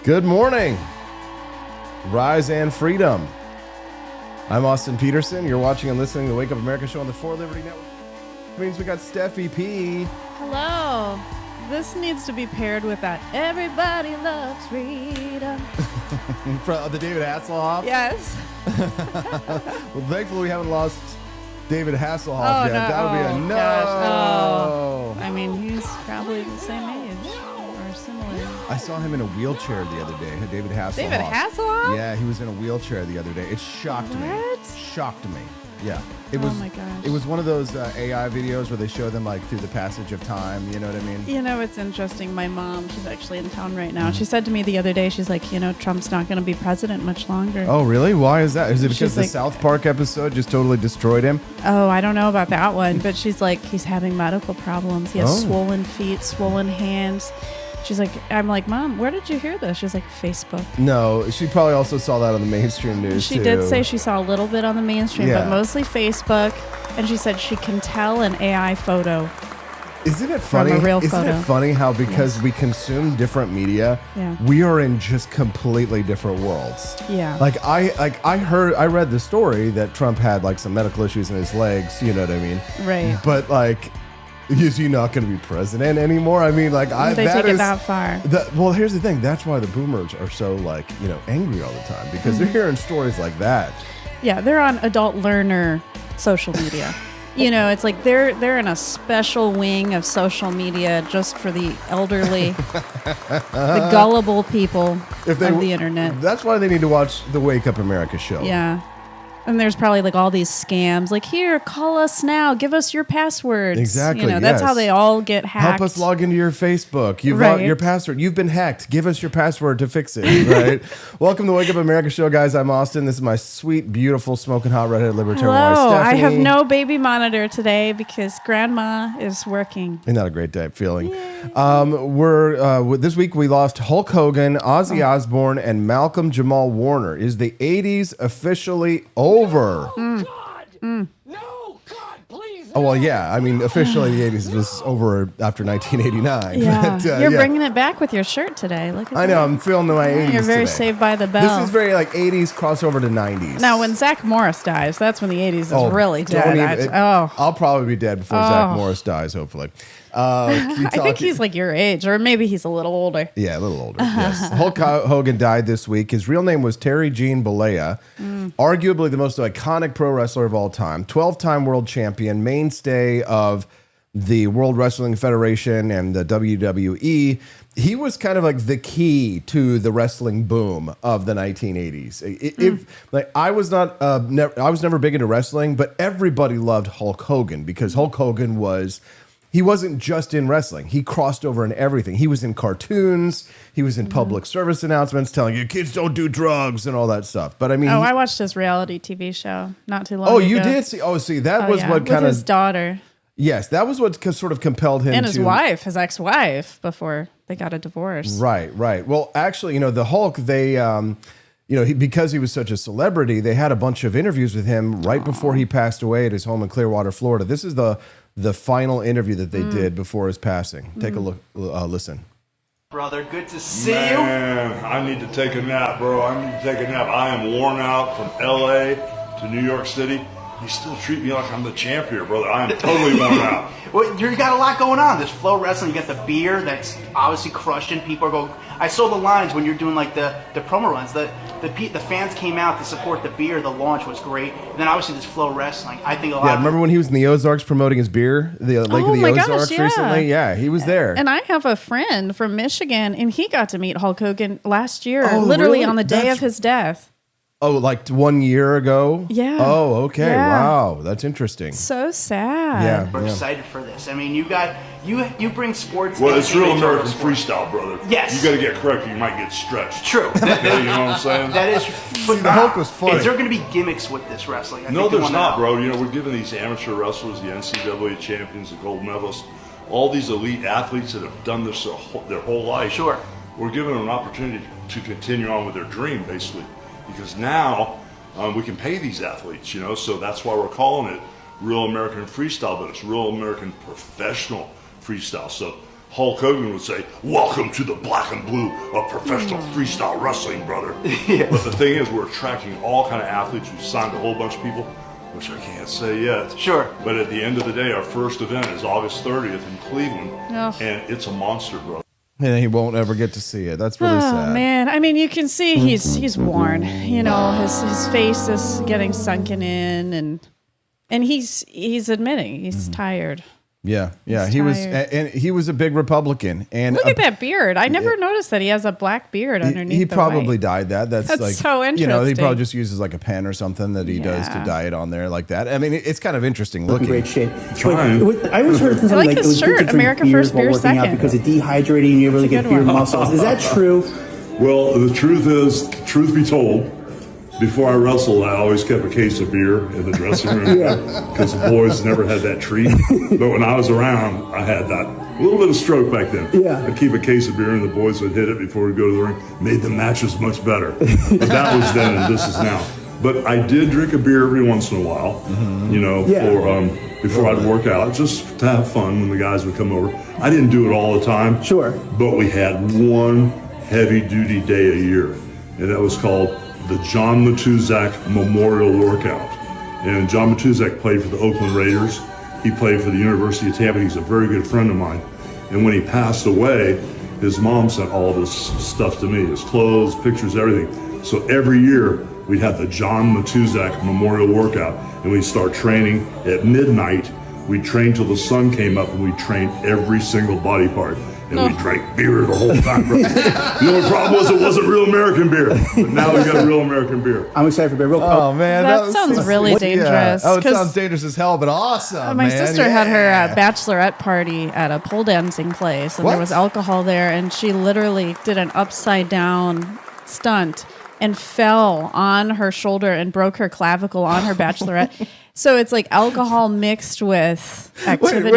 Good morning. Rise and freedom. I'm Austin Petersen. You're watching and listening to the Wake Up America show on the For Liberty Network. That means we got Steffi P. Hello. This needs to be paired with that Everybody Loves Freedom. From the David Hasselhoff? Yes. Well, thankfully we haven't lost David Hasselhoff yet. No. That would be a no. Gosh. Oh. I mean, he's probably the same age or similar. I saw him in a wheelchair the other day. David Hasselhoff. David Hasselhoff? Yeah, he was in a wheelchair the other day. It shocked me. Shocked me. Yeah. It was, oh my gosh. It was one of those AI videos where they show them like through the passage of time. You know what I mean? You know, it's interesting. My mom, she's actually in town right now. She said to me the other day, she's like, you know, Trump's not going to be president much longer. Oh, really? Why is that? Is it because She's the like, South Park episode just totally destroyed him? Oh, I don't know about that one. But she's like, he's having medical problems. He has swollen feet, swollen hands. She's like, I'm like, Mom, where did you hear this? She's like, Facebook. No, she probably also saw that on the mainstream news, She too. did say she saw a little bit on the mainstream, Yeah. but mostly Facebook. And she said she can tell an AI photo. Isn't it funny? From a real Isn't photo. it funny how because we consume different media, Yeah. we are in just completely different worlds. Yeah. I read the story that Trump had like some medical issues in his legs, you know what I mean? Right. But like, is he not going to be president anymore? I mean, like, They take it that far. Well, here's the thing. That's why the boomers are so like, you know, angry all the time because they're hearing stories like that. Yeah, they're on adult learner social media. You know, it's like they're in a special wing of social media just for the elderly, the gullible people of the internet. That's why they need to watch the Wake Up America show. Yeah. And there's probably like all these scams, like, here, call us now, give us your passwords. Exactly. You know, that's yes. how they all get hacked. Help us log into your Facebook. You've Right. your password. You've been hacked. Give us your password to fix it. Right. Welcome to Wake Up America show, guys. I'm Austin. This is my sweet, beautiful, smoking hot redhead libertarian wife, Hello, Stephanie. I have no baby monitor today because grandma is working. Isn't that a great day feeling? We're this week we lost Hulk Hogan, Ozzy Osbourne, and Malcolm Jamal Warner. Is the 80s officially over? No, God, please. Oh, well, yeah. I mean, officially the 80s was over after 1989. Yeah, But, you're yeah. bringing it back with your shirt today. Look at I know. that. I'm feeling my 80s You're very today. Saved by the Bell. This is very like 80s crossover to 90s. Now, when Zach Morris dies, that's when the 80s is really don't dead. even- Oh. I'll probably be dead before Zach Morris dies, hopefully. I think he's like your age, or maybe he's a little older. Yeah, a little older. Yes. Hulk Hogan died this week. His real name was Terry Gene Bollea, arguably the most iconic pro wrestler of all time, 12-time world champion, mainstay of the World Wrestling Federation and the WWE. He was kind of like the key to the wrestling boom of the 1980s. I was never big into wrestling, but everybody loved Hulk Hogan because Hulk Hogan he wasn't just in wrestling. He crossed over in everything. He was in cartoons. He was in public service announcements telling you kids don't do drugs and all that stuff. But I mean, I watched his reality TV show not too long ago. Oh, you did see? Oh, see, that was what kind with his daughter. Yes, that was what sort of compelled him And his to wife, his ex-wife, before they got a divorce. Right. Well, actually, you know, the Hulk, they, because he was such a celebrity, they had a bunch of interviews with him right before he passed away at his home in Clearwater, Florida. This is the final interview that they did before his passing. Take a look, listen. Brother, good to see you. Man, I need to take a nap, bro. I need to take a nap. I am worn out from LA to New York City. You still treat me like I'm the champ here, brother. I am totally worn out. Well, you got a lot going on. There's Flow Wrestling. You got the beer that's obviously crushing. People are going. I saw the lines when you're doing like the promo runs. The fans came out to support the beer. The launch was great. And then obviously this Flow Wrestling. I think a lot. Yeah, remember when he was in the Ozarks promoting his beer, the Lake of the my Ozarks gosh, yeah. recently? Yeah, he was there. And I have a friend from Michigan, and he got to meet Hulk Hogan last year, Oh, literally really? on the day of his death. Oh, like 1 year ago? Yeah. Oh, okay. Yeah. Wow, that's interesting. So sad. Yeah. We're excited for this. I mean, you bring sports. Well, it's real American sport. freestyle, brother. Yes. You got to get correct. You might get stretched. True. Okay, you know what I'm saying? That is. But the Hulk was funny. Is there going to be gimmicks with this wrestling? I No, think you there's wanna not, know. bro. You know, we're giving these amateur wrestlers, the NCAA champions, the gold medalists, all these elite athletes that have done this their whole life. Sure. We're giving them an opportunity to continue on with their dream, basically, because now we can pay these athletes. You know, so that's why we're calling it Real American Freestyle, but it's Real American Professional Freestyle. So Hulk Hogan would say, "Welcome to the black and blue of professional freestyle wrestling, brother." But the thing is, we're attracting all kind of athletes. We've signed a whole bunch of people, which I can't say yet. Sure. But at the end of the day, our first event is August 30th in Cleveland, Oh. and it's a monster, brother. And he won't ever get to see it. That's really Oh sad. man, I mean, you can see he's worn. You know, his face is getting sunken in, and he's admitting he's tired. Yeah, yeah. He's He was, tired. and he was a big Republican. And Look at that beard. I never noticed that he has a black beard underneath. he the probably white. dyed that. That's like, so he interesting. probably just uses like a pen or something that he does to Yeah. dye it on there like that. I mean, it's kind of interesting looking. Great shape. Trying. I always heard something like like his it was good shirt, to drink America beers first, while beer working out second. because it dehydrated and you really That's a get good beer one. muscles. Is that true? Well, the truth is, truth be told, before I wrestled, I always kept a case of beer in the dressing room because the boys never had that treat. But when I was around, I had that a little bit of stroke back then. Yeah. I'd keep a case of beer and the boys would hit it before we go to the ring. Made the matches much better. But that was then and this is now. But I did drink a beer every once in a while, you know, Yeah. for before I'd work out, just to have fun when the guys would come over. I didn't do it all the time. Sure. But we had one heavy-duty day a year, and that was called the John Matuzak Memorial Workout. And John Matuzak played for the Oakland Raiders. He played for the University of Tampa. He's a very good friend of mine. And when he passed away, his mom sent all this stuff to me, his clothes, pictures, everything. So every year, we'd have the John Matuzak Memorial Workout, and we'd start training at midnight. We'd train till the sun came up, and we'd train every single body part. And we drank beer the whole time, bro. The only problem was it wasn't real American beer. But now we got real American beer. I'm excited for beer. Real quick. Oh man, That sounds really yeah. dangerous, Oh, it 'cause sounds dangerous as hell, but awesome. My man. sister had her Yeah. bachelorette party at a pole dancing place, and What? there was alcohol there, and she literally did an upside down stunt and fell on her shoulder and broke her clavicle on her bachelorette. So it's like alcohol mixed with activities.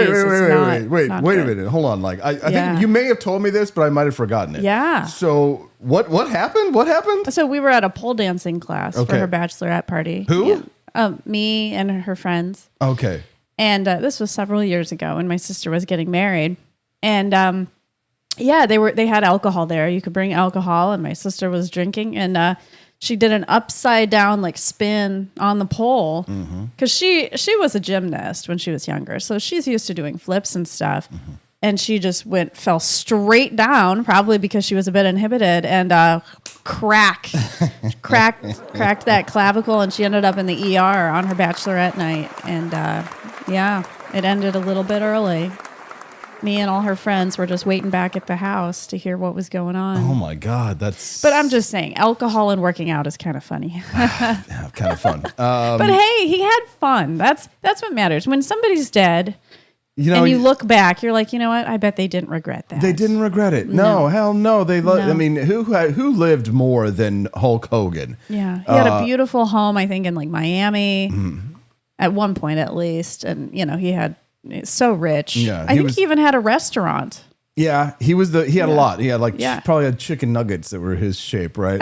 Wait not a good. minute. Hold on. Like I Yeah. think you may have told me this, but I might have forgotten it. Yeah. So what happened? What happened? So we were at a pole dancing class for Okay. her bachelorette party. Who? Yeah. Me and her friends. Okay. And this was several years ago when my sister was getting married. And yeah, they had alcohol there. You could bring alcohol, and my sister was drinking, and she did an upside down like spin on the pole because she was a gymnast when she was younger, so she's used to doing flips and stuff. And she just fell straight down, probably because she was a bit inhibited, and cracked that clavicle, and she ended up in the ER on her bachelorette night. And yeah, it ended a little bit early. Me and all her friends were just waiting back at the house to hear what was going on. Oh my God, that's But I'm just saying, alcohol and working out is kind of funny. kind of fun. But hey, he had fun. That's what matters. When somebody's dead You know, and you look back, you're like, you know what? I bet they didn't regret that. they didn't regret it. No, hell no. They No. I mean, who lived more than Hulk Hogan? Yeah, he had a beautiful home, I think, in like Miami, at one point at least, and you know he's so rich. Yeah, I think he even had a restaurant. Yeah, he had a lot. He had like Yeah. probably had chicken nuggets that were his shape, right?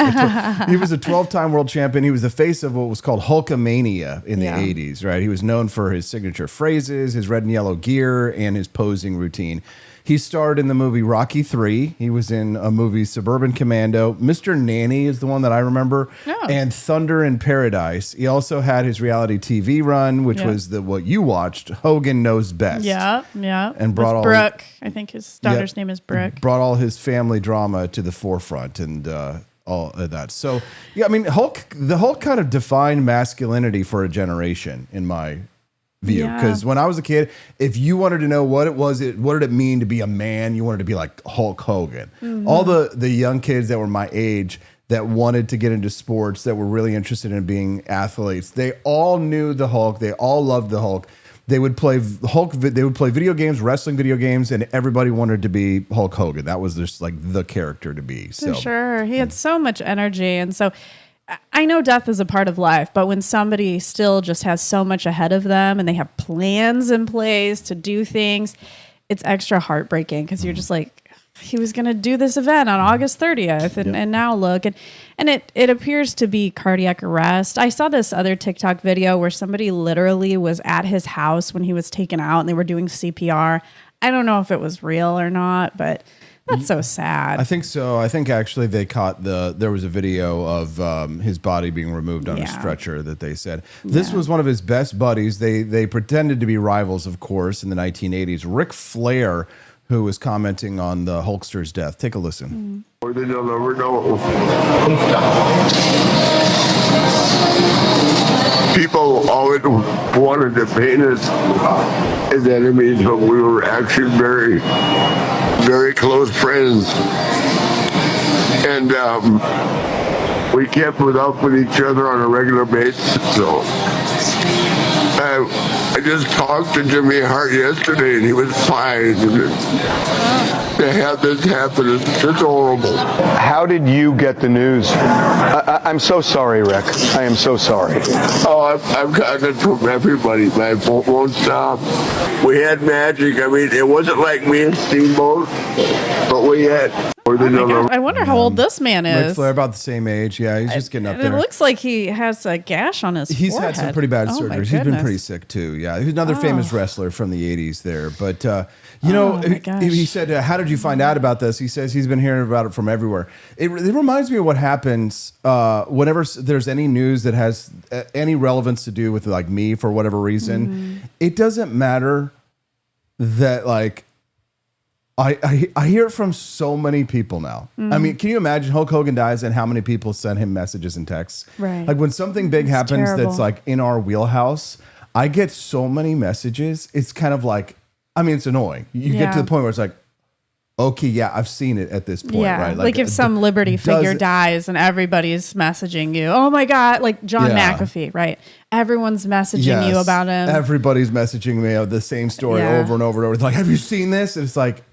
He was a 12-time world champion. He was the face of what was called Hulkamania in the Yeah. 80s, right? He was known for his signature phrases, his red and yellow gear, and his posing routine. He starred in the movie Rocky III. He was in a movie Suburban Commando. Mr. Nanny is the one that I remember. Oh. And Thunder in Paradise. He also had his reality TV run, which Yeah. was what you watched, Hogan Knows Best. Yeah. And brought With all- Brooke. I think his daughter's Yeah. name is Brooke. Brought all his family drama to the forefront and all of that. So, yeah, I mean, the Hulk kind of defined masculinity for a generation, in my view. Yeah. Because when I was a kid, if you wanted to know what what did it mean to be a man, you wanted to be like Hulk Hogan. Mm-hmm. All the young kids that were my age that wanted to get into sports, that were really interested in being athletes, they all knew the Hulk. They all loved the Hulk. They would play Hulk. They would play video games, wrestling video games, and everybody wanted to be Hulk Hogan. That was just like the character to be. So For sure. He had so much energy. And so I know death is a part of life, but when somebody still just has so much ahead of them and they have plans in place to do things, it's extra heartbreaking because you're just like, he was going to do this event on August 30th. And now look. And it appears to be cardiac arrest. I saw this other TikTok video where somebody literally was at his house when he was taken out and they were doing CPR. I don't know if it was real or not, but that's so sad. I think so. I think actually they caught there was a video of his body being removed on a stretcher that they said. This was one of his best buddies. They pretended to be rivals, of course, in the 1980s. Ric Flair, who was commenting on the Hulkster's death. Take a listen. Or then you'll never know. People always wanted to paint us as enemies, but we were actually very, very close friends. And we kept it up with each other on a regular basis. So I just talked to Jimmy Hart yesterday, and he was fine. To have this happen is just horrible. How did you get the news? I'm so sorry, Rick. I am so sorry. Oh, I've gotten it from everybody. I won't stop. We had magic. I mean, it wasn't like me and Steamboat, but we had. I wonder how old this man Ric is. Flair, about the same age. Yeah, he's just getting up And there. it looks like he has a gash on his He's forehead. had some pretty bad Oh, my surgeries. He's been goodness. pretty sick too. Yeah, he's another famous wrestler from the 80s there. But my gosh. he said, "How did you find out about this?" He says he's been hearing about it from everywhere. It reminds me of what happens whenever there's any news that has any relevance to do with like me for whatever reason. It doesn't matter that like. I hear it from so many people now. I mean, can you imagine Hulk Hogan dies and how many people send him messages and texts? Right. Like when something big happens terrible. that's like in our wheelhouse, I get so many messages. It's kind of like, I mean, it's annoying. You get to the point where it's like, okay, yeah, I've seen it at this point, right? Like if some Liberty figure dies and everybody's messaging you, oh my God, like John McAfee, right? Everyone's messaging you about him. Everybody's messaging me of the same story over and over and over. It's like, have you seen this? And it's like,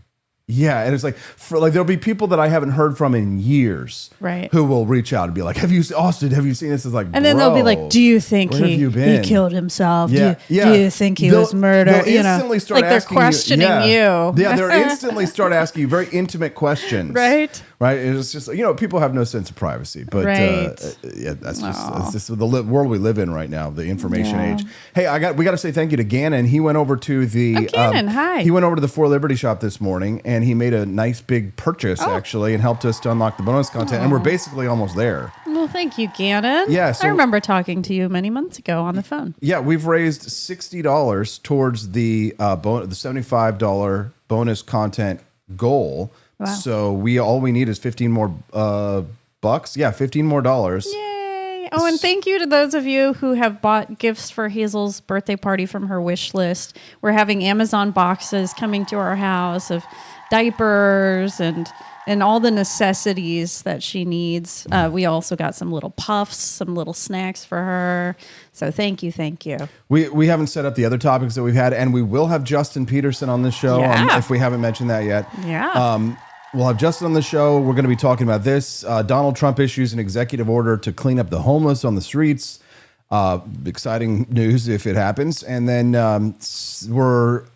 yeah, and it's like there'll be people that I haven't heard from in years, right? Who will reach out and be like, Austin, have you seen this? It's like, and then they'll be like, do you think he killed himself? Yeah, do you think he was murdered? They'll instantly start like they're asking questioning you. Yeah, they'll instantly start asking you very intimate questions, right? Right. It's just people have no sense of privacy, but yeah, that's just the world we live in right now, the information age. Hey, we got to say thank you to Gannon. He went over to the Gannon, hi. He went over to the For Liberty shop this morning and he made a nice big purchase actually and helped us to unlock the bonus content. And we're basically almost there. Well, thank you, Gannon. Yeah, so, I remember talking to you many months ago on the phone. Yeah, we've raised $60 towards the $75 bonus content goal. Wow. So all we need is 15 more bucks. Yeah, $15 more. Yay! Oh, and thank you to those of you who have bought gifts for Hazel's birthday party from her wish list. We're having Amazon boxes coming to our house of diapers and all the necessities that she needs. We also got some little puffs, some little snacks for her. So thank you. We haven't set up the other topics that we've had, and we will have Justin Petersen on the show if we haven't mentioned that yet. Yeah. We'll have Justin on the show. We're going to be talking about this. Donald Trump issues an executive order to clean up the homeless on the streets. Exciting news if it happens. And then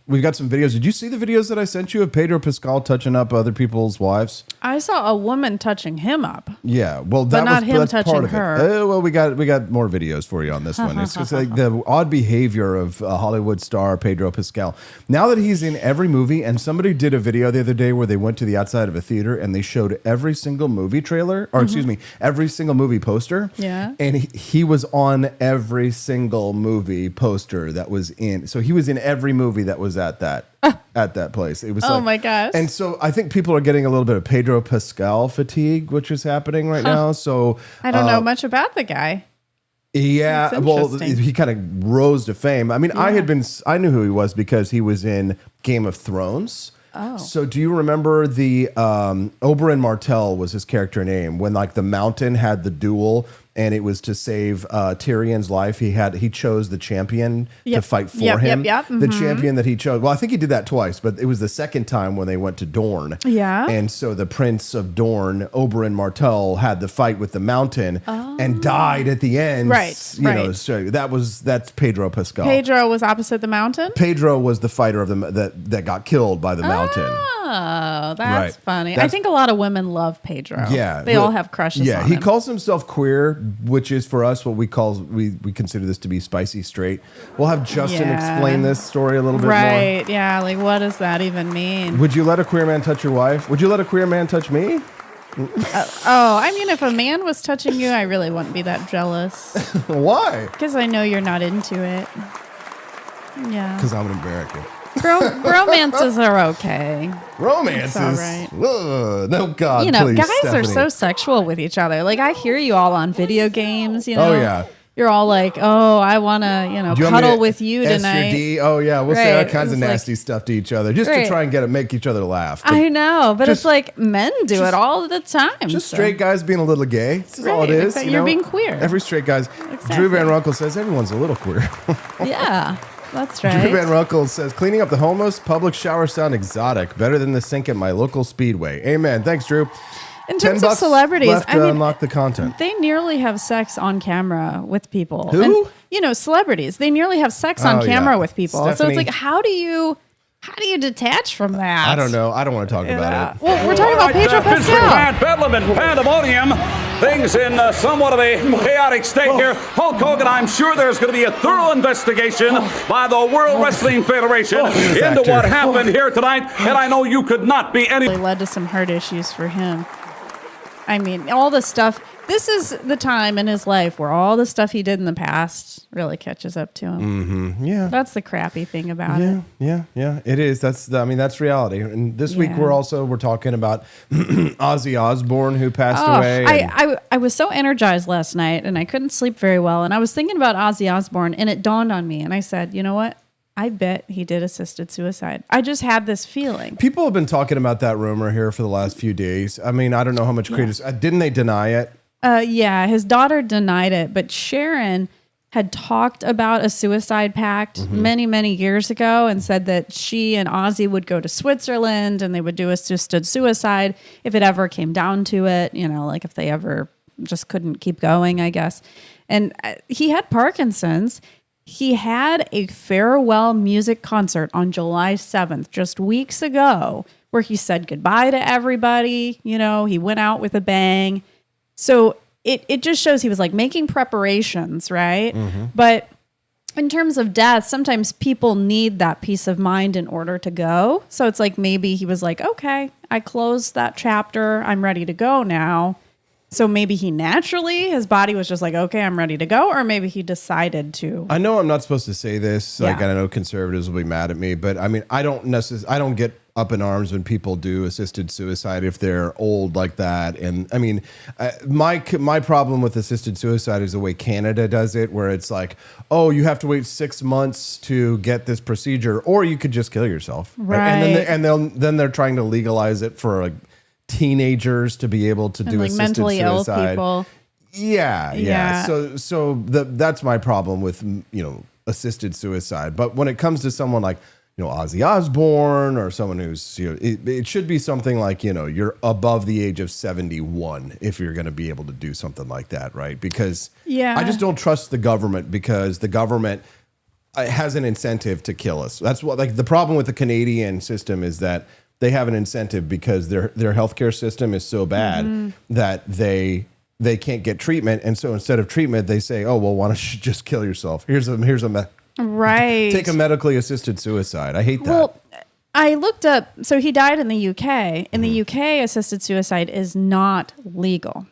we've got some videos. Did you see the videos that I sent you of Pedro Pascal touching up other people's wives? I saw a woman touching him up. Yeah, well, that's touching part of her. Well, we got more videos for you on this one. It's just like the odd behavior of Hollywood star Pedro Pascal. Now that he's in every movie, and somebody did a video the other day where they went to the outside of a theater and they showed every single movie trailer, or excuse me, every single movie poster. Yeah, and he was on every single movie poster that was in. So he was in every movie that was at that place. It was my gosh. And so I think people are getting a little bit of Pedro Pascal fatigue, which is happening right now. So I don't know much about the guy. Yeah, well, he kind of rose to fame. I mean, I knew who he was because he was in Game of Thrones. Oh. So do you remember the Oberyn Martell was his character name when like the Mountain had the duel and it was to save Tyrion's life. He chose the champion to fight for him. The champion that he chose. Well, I think he did that twice, but it was the second time when they went to Dorne. Yeah. And so the Prince of Dorne, Oberyn Martell, had the fight with the Mountain and died at the end. Right. You know, so that's Pedro Pascal. Pedro was opposite the Mountain? Pedro was the fighter of that got killed by the Mountain. Oh, that's funny. I think a lot of women love Pedro. Yeah. They all have crushes on him. He calls himself queer, which is for us what we consider this to be spicy straight. We'll have Justin explain this story a little bit more. Right, yeah, like what does that even mean? Would you let a queer man touch your wife? Would you let a queer man touch me? I mean, if a man was touching you, I really wouldn't be that jealous. Why? Because I know you're not into it. Yeah. Because I'm an American. Romances are okay. Romances? It's all right. Ugh, no, God, You know, please, guys Stephanie. are so sexual with each other. Like, I hear you all on video games, you know. Oh, yeah. You're all like, oh, I want to, Do you want me cuddle to with you S your tonight. D? Oh, yeah. We'll say all Right, kinds of it's like- nasty stuff to each other just to Right. try and make each other laugh. But I know, but just- it's like men do it all the time. just so- straight guys being a little gay. This is all it Right, is. except you you're know? being queer. Every straight guy's. Exactly. Drew Van Runkle says everyone's a little queer. Yeah, that's Drew right. Van Runkle says cleaning up the homeless public shower sound exotic, better than the sink at my local speedway. Amen. Thanks, Drew. In terms $10 of celebrities, left I to mean, unlock the content. they nearly have sex on camera with people. Who? And, celebrities. They nearly have sex on Oh, camera yeah. with people. So Stephanie. it's like, how do you detach from that? I don't know. I don't want to talk about it. Well, we're talking about Pedro Pascal. Mad bedlam and pandemonium. Things in somewhat of a chaotic state here. Hulk Hogan, I'm sure there's going to be a thorough investigation by the World Wrestling Federation into actor. what happened here tonight. And I know you could not be any... Really led to some heart issues for him. I mean, all the stuff. This is the time in his life where all the stuff he did in the past really catches up to him. Mm-hmm. Yeah. That's the crappy thing about it. Yeah. It is. That's reality. And this week Yeah. we're talking about Ozzy Osbourne, who passed away. I was so energized last night and I couldn't sleep very well. And I was thinking about Ozzy Osbourne and it dawned on me. And I said, you know what? I bet he did assisted suicide. I just had this feeling. People have been talking about that rumor here for the last few days. I mean, I don't know how much credence. Didn't they deny it? Yeah, his daughter denied it, but Sharon had talked about a suicide pact many, many years ago and said that she and Ozzy would go to Switzerland and they would do assisted suicide if it ever came down to it, like if they ever just couldn't keep going, I guess. And he had Parkinson's. He had a farewell music concert on July 7th, just weeks ago, where he said goodbye to everybody. He went out with a bang. So it just shows he was like making preparations, right? But in terms of death, sometimes people need that peace of mind in order to go. So it's like maybe he was like, okay, I closed that chapter. I'm ready to go now. So maybe he naturally, his body was just like, okay, I'm ready to go. Or maybe he decided to. I know I'm not supposed to say this. Like, Yeah. I know conservatives will be mad at me, but I mean, I don't get up in arms when people do assisted suicide if they're old like that. And I mean, my problem with assisted suicide is the way Canada does it, where it's like, oh, you have to wait 6 months to get this procedure, or you could just kill yourself. Right. And then they're trying to legalize it for like teenagers to be able to And do like assisted mentally ill suicide. people. Yeah. Yeah. So that's my problem with assisted suicide. But when it comes to someone like Ozzy Osbourne or someone who's it should be something like you're above the age of 71 if you're going to be able to do something like that, right? Because I just don't trust the government, because the government has an incentive to kill us. That's what the problem with the Canadian system is that they have an incentive because their healthcare system is so bad that they can't get treatment, and so instead of treatment, they say, "Oh, well, why don't you just kill yourself? Here's a Right. take a medically assisted suicide." I hate that. Well, I looked up, so he died in the UK. In the UK, assisted suicide is not legal.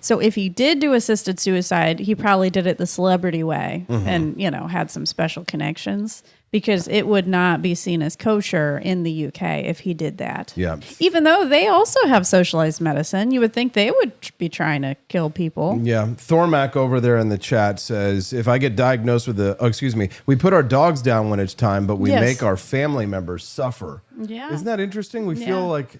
So if he did do assisted suicide, he probably did it the celebrity way and, had some special connections, because it would not be seen as kosher in the UK if he did that. Yeah. Even though they also have socialized medicine, you would think they would be trying to kill people. Yeah. Thormac over there in the chat says, if I get diagnosed with we put our dogs down when it's time, but we Yes. make our family members suffer. Yeah. Isn't that interesting? We feel like,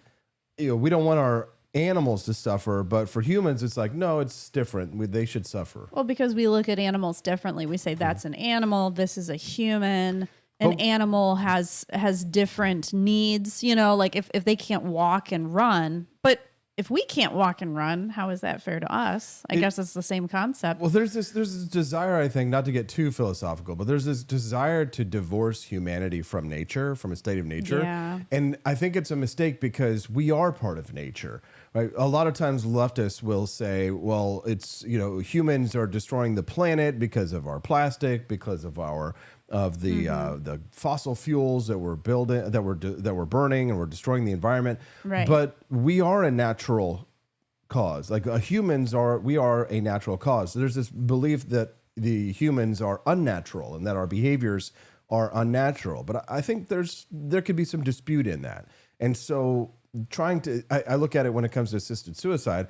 we don't want our animals to suffer, but for humans, it's like, no, it's different. They should suffer. Well, because we look at animals differently. We say that's an animal. This is a human. An animal has different needs, like if they can't walk and run. But if we can't walk and run, how is that fair to us? I guess it's the same concept. Well, there's this desire, I think, not to get too philosophical, but there's this desire to divorce humanity from nature, from a state of nature. Yeah. And I think it's a mistake, because we are part of nature. right? A lot of times leftists will say, well, it's, humans are destroying the planet because of our plastic, because of the fossil fuels that we're building, that we're burning, and we're destroying the environment. Right. But we are a natural cause. Like we are a natural cause. So there's this belief that the humans are unnatural and that our behaviors are unnatural. But I think there could be some dispute in that. And so I look at it when it comes to assisted suicide.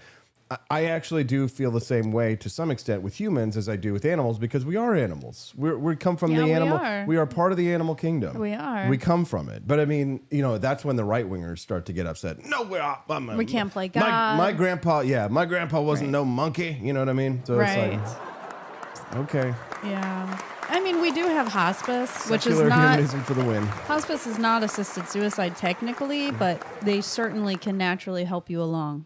I actually do feel the same way to some extent with humans as I do with animals, because we are animals. We come from the animal. We are part of the animal kingdom. We are. We come from it. But I mean, that's when the right wingers start to get upset. No, we can't play God. My grandpa wasn't no monkey. You know what I mean? So it's like, okay. Yeah. I mean, we do have hospice, which is Secular not humanism for the win. Hospice is not assisted suicide technically, but they certainly can naturally help you along.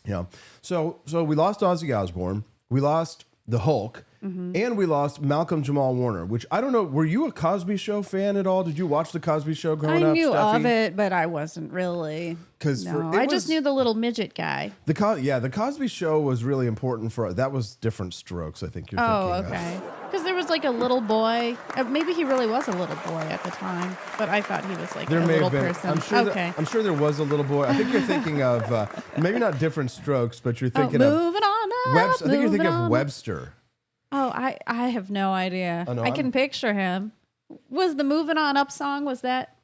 Yeah. So we lost Ozzy Osbourne, we lost the Hulk, and we lost Malcolm Jamal Warner, which I don't know. Were you a Cosby Show fan at all? Did you watch the Cosby Show growing up? I knew Steffi? of it, but I wasn't really. I just knew the little midget guy. The Cosby Show was really important that was Different Strokes, I think you're thinking of. Oh, okay. Because there was like a little boy. Maybe he really was a little boy at the time, but I thought he was like a little person. I'm sure there was a a little boy. I think you're thinking of maybe not Different Strokes, but you're thinking of moving on up. I think you're thinking of Webster. Oh, I have no idea. Oh, no, I can picture him. Was the Moving On Up song, was that?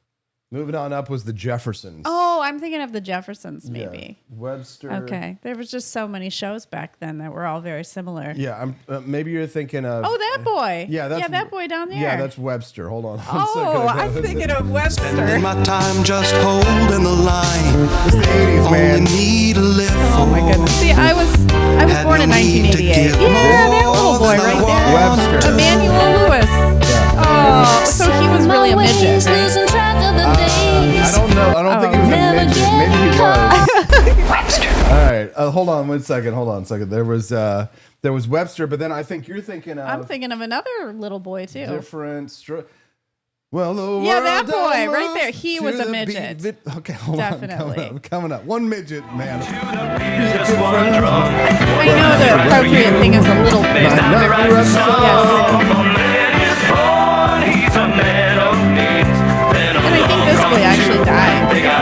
Moving On Up was the Jeffersons. Oh, I'm thinking of the Jeffersons, maybe. Yeah. Webster. Okay. There was just so many shows back then that were all very similar. Yeah, maybe you're thinking of... Oh, that boy. Yeah, that boy down there. Yeah, that's Webster. Hold on. I'm thinking of Webster. Spending my time just holding the line. It's the 80s, man. Only need to live Oh my goodness. See, I was born in 1988. Yeah, that little boy right there. Webster. Emmanuel Lewis. Yeah. Oh, so he was really a midget. I don't know. I don't think he was a midget. Maybe he was. Webster. All right. Hold on one second. There was Webster, but then I think you're thinking of... I'm thinking of another little boy, too. Well, the yeah, world that boy don't right there. move He to was a the midget. beat. Okay, hold Definitely. on. Coming up. One midget, man. I know the appropriate thing is a little bit. And I think this boy actually died. He's not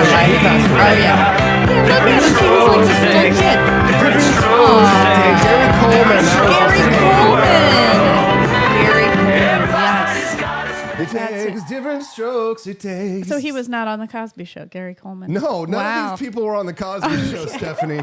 right. Oh, yeah. Look at him. He was like just a little kid. Gary Coleman. Yes. It takes different strokes. It takes. So he was not on the Cosby Show, Gary Coleman. No, none of these people were on the Cosby Show, Stephanie.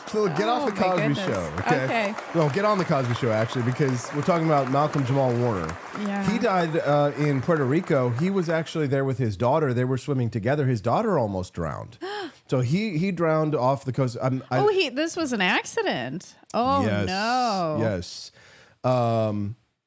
So get off the Cosby Show, okay? Well, get on the Cosby Show, actually, because we're talking about Malcolm Jamal Warner. Yeah. He died in Puerto Rico. He was actually there with his daughter. They were swimming together. His daughter almost drowned. So he drowned off the coast. This was an accident. Oh, yes, no. Yes.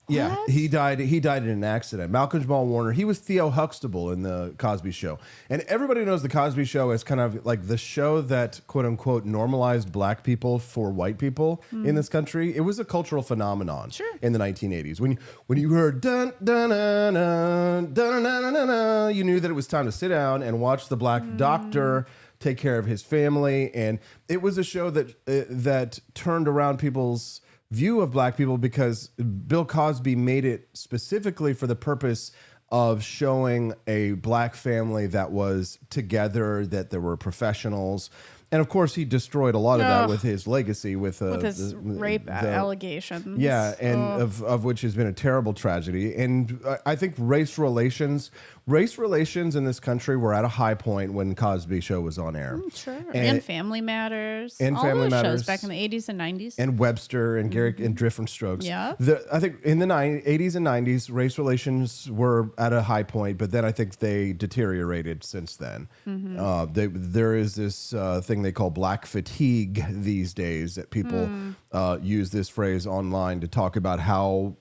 Yeah, he died in an accident. Malcolm Jamal Warner, he was Theo Huxtable in the Cosby Show. And everybody knows the Cosby Show as kind of like the show that, quote unquote, normalized black people for white people in this country. It was a cultural phenomenon in the 1980s. When you heard dun dun dun dun dun dun dun dun, you knew that it was time to sit down and watch the black doctor take care of his family. And it was a show that turned around people's view of black people, because Bill Cosby made it specifically for the purpose of showing a black family that was together, that there were professionals. And of course, he destroyed a lot of that with his legacy, with his rape allegations. Yeah, and of which has been a terrible tragedy. And I think race relations in this country were at a high point when Cosby Show was on air. Sure. And Family Matters. And all Family those Matters. shows back in the 80s and 90s. And Webster and Gary and Different Strokes. Yeah. I think in the 80s and 90s, race relations were at a high point, but then I think they deteriorated since then. There is this thing they call black fatigue these days, that people use this phrase online to talk about how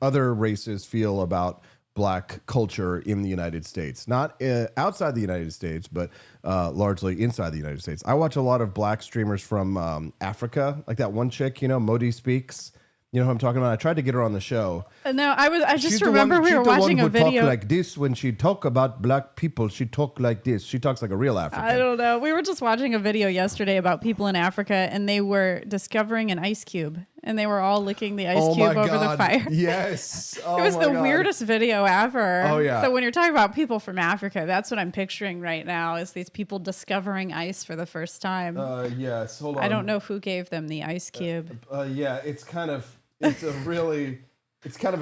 other races feel about black culture in the United States, not outside the United States, but largely inside the United States. I watch a lot of black streamers from Africa, like that one chick, Modi Speaks. You know who I'm talking about? I tried to get her on the show. No, I just She's remember we were watching a video. Talk like this when she talk about black people. She talk like this. She talks like a real African. I don't know. We were just watching a video yesterday about people in Africa, and they were discovering an ice cube, and they were all licking the ice cube over the fire. Yes. It was the weirdest video ever. Oh, yeah. So when you're talking about people from Africa, that's what I'm picturing right now is these people discovering ice for the first time. Yes. Hold on. I don't know who gave them the ice cube. Yeah, it's kind of a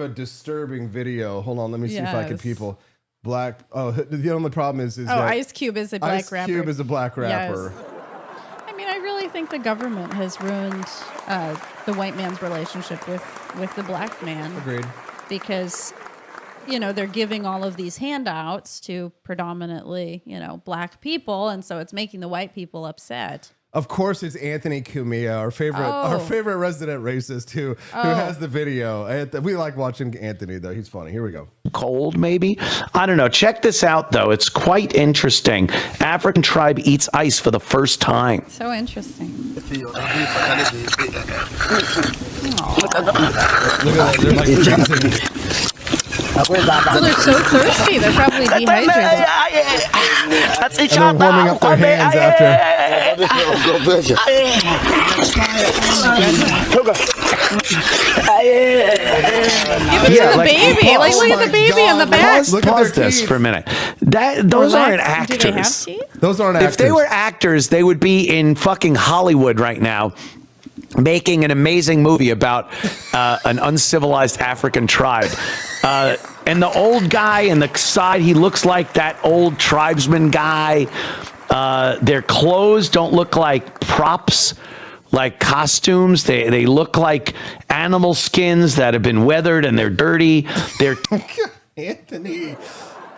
disturbing video. Hold on, let me see if I can people. Black. Oh, the only problem is that Ice Cube is a black rapper. Ice Cube is a black rapper. Yes. I mean, I really think the government has ruined the white man's relationship with the black man. Agreed. Because, they're giving all of these handouts to predominantly, black people, and so it's making the white people upset. Of course, it's Anthony Cumia, our favorite resident racist who has the video. We like watching Anthony, though. He's funny. Here we go. Cold, maybe? I don't know. Check this out, though. It's quite interesting. African tribe eats ice for the first time. So interesting. Look at that. They're like freezing. Well, they're so thirsty. They're probably dehydrated. And they're warming up their hands after. The baby. Look at the baby in the back. Pause this for a minute. Those aren't actors. Do they have teeth? Those aren't actors. If they were actors, they would be in fucking Hollywood right now, making an amazing movie about an uncivilized African tribe. And the old guy in the side, he looks like that old tribesman guy. Their clothes don't look like props, like costumes. They look like animal skins that have been weathered and they're dirty. They're Anthony.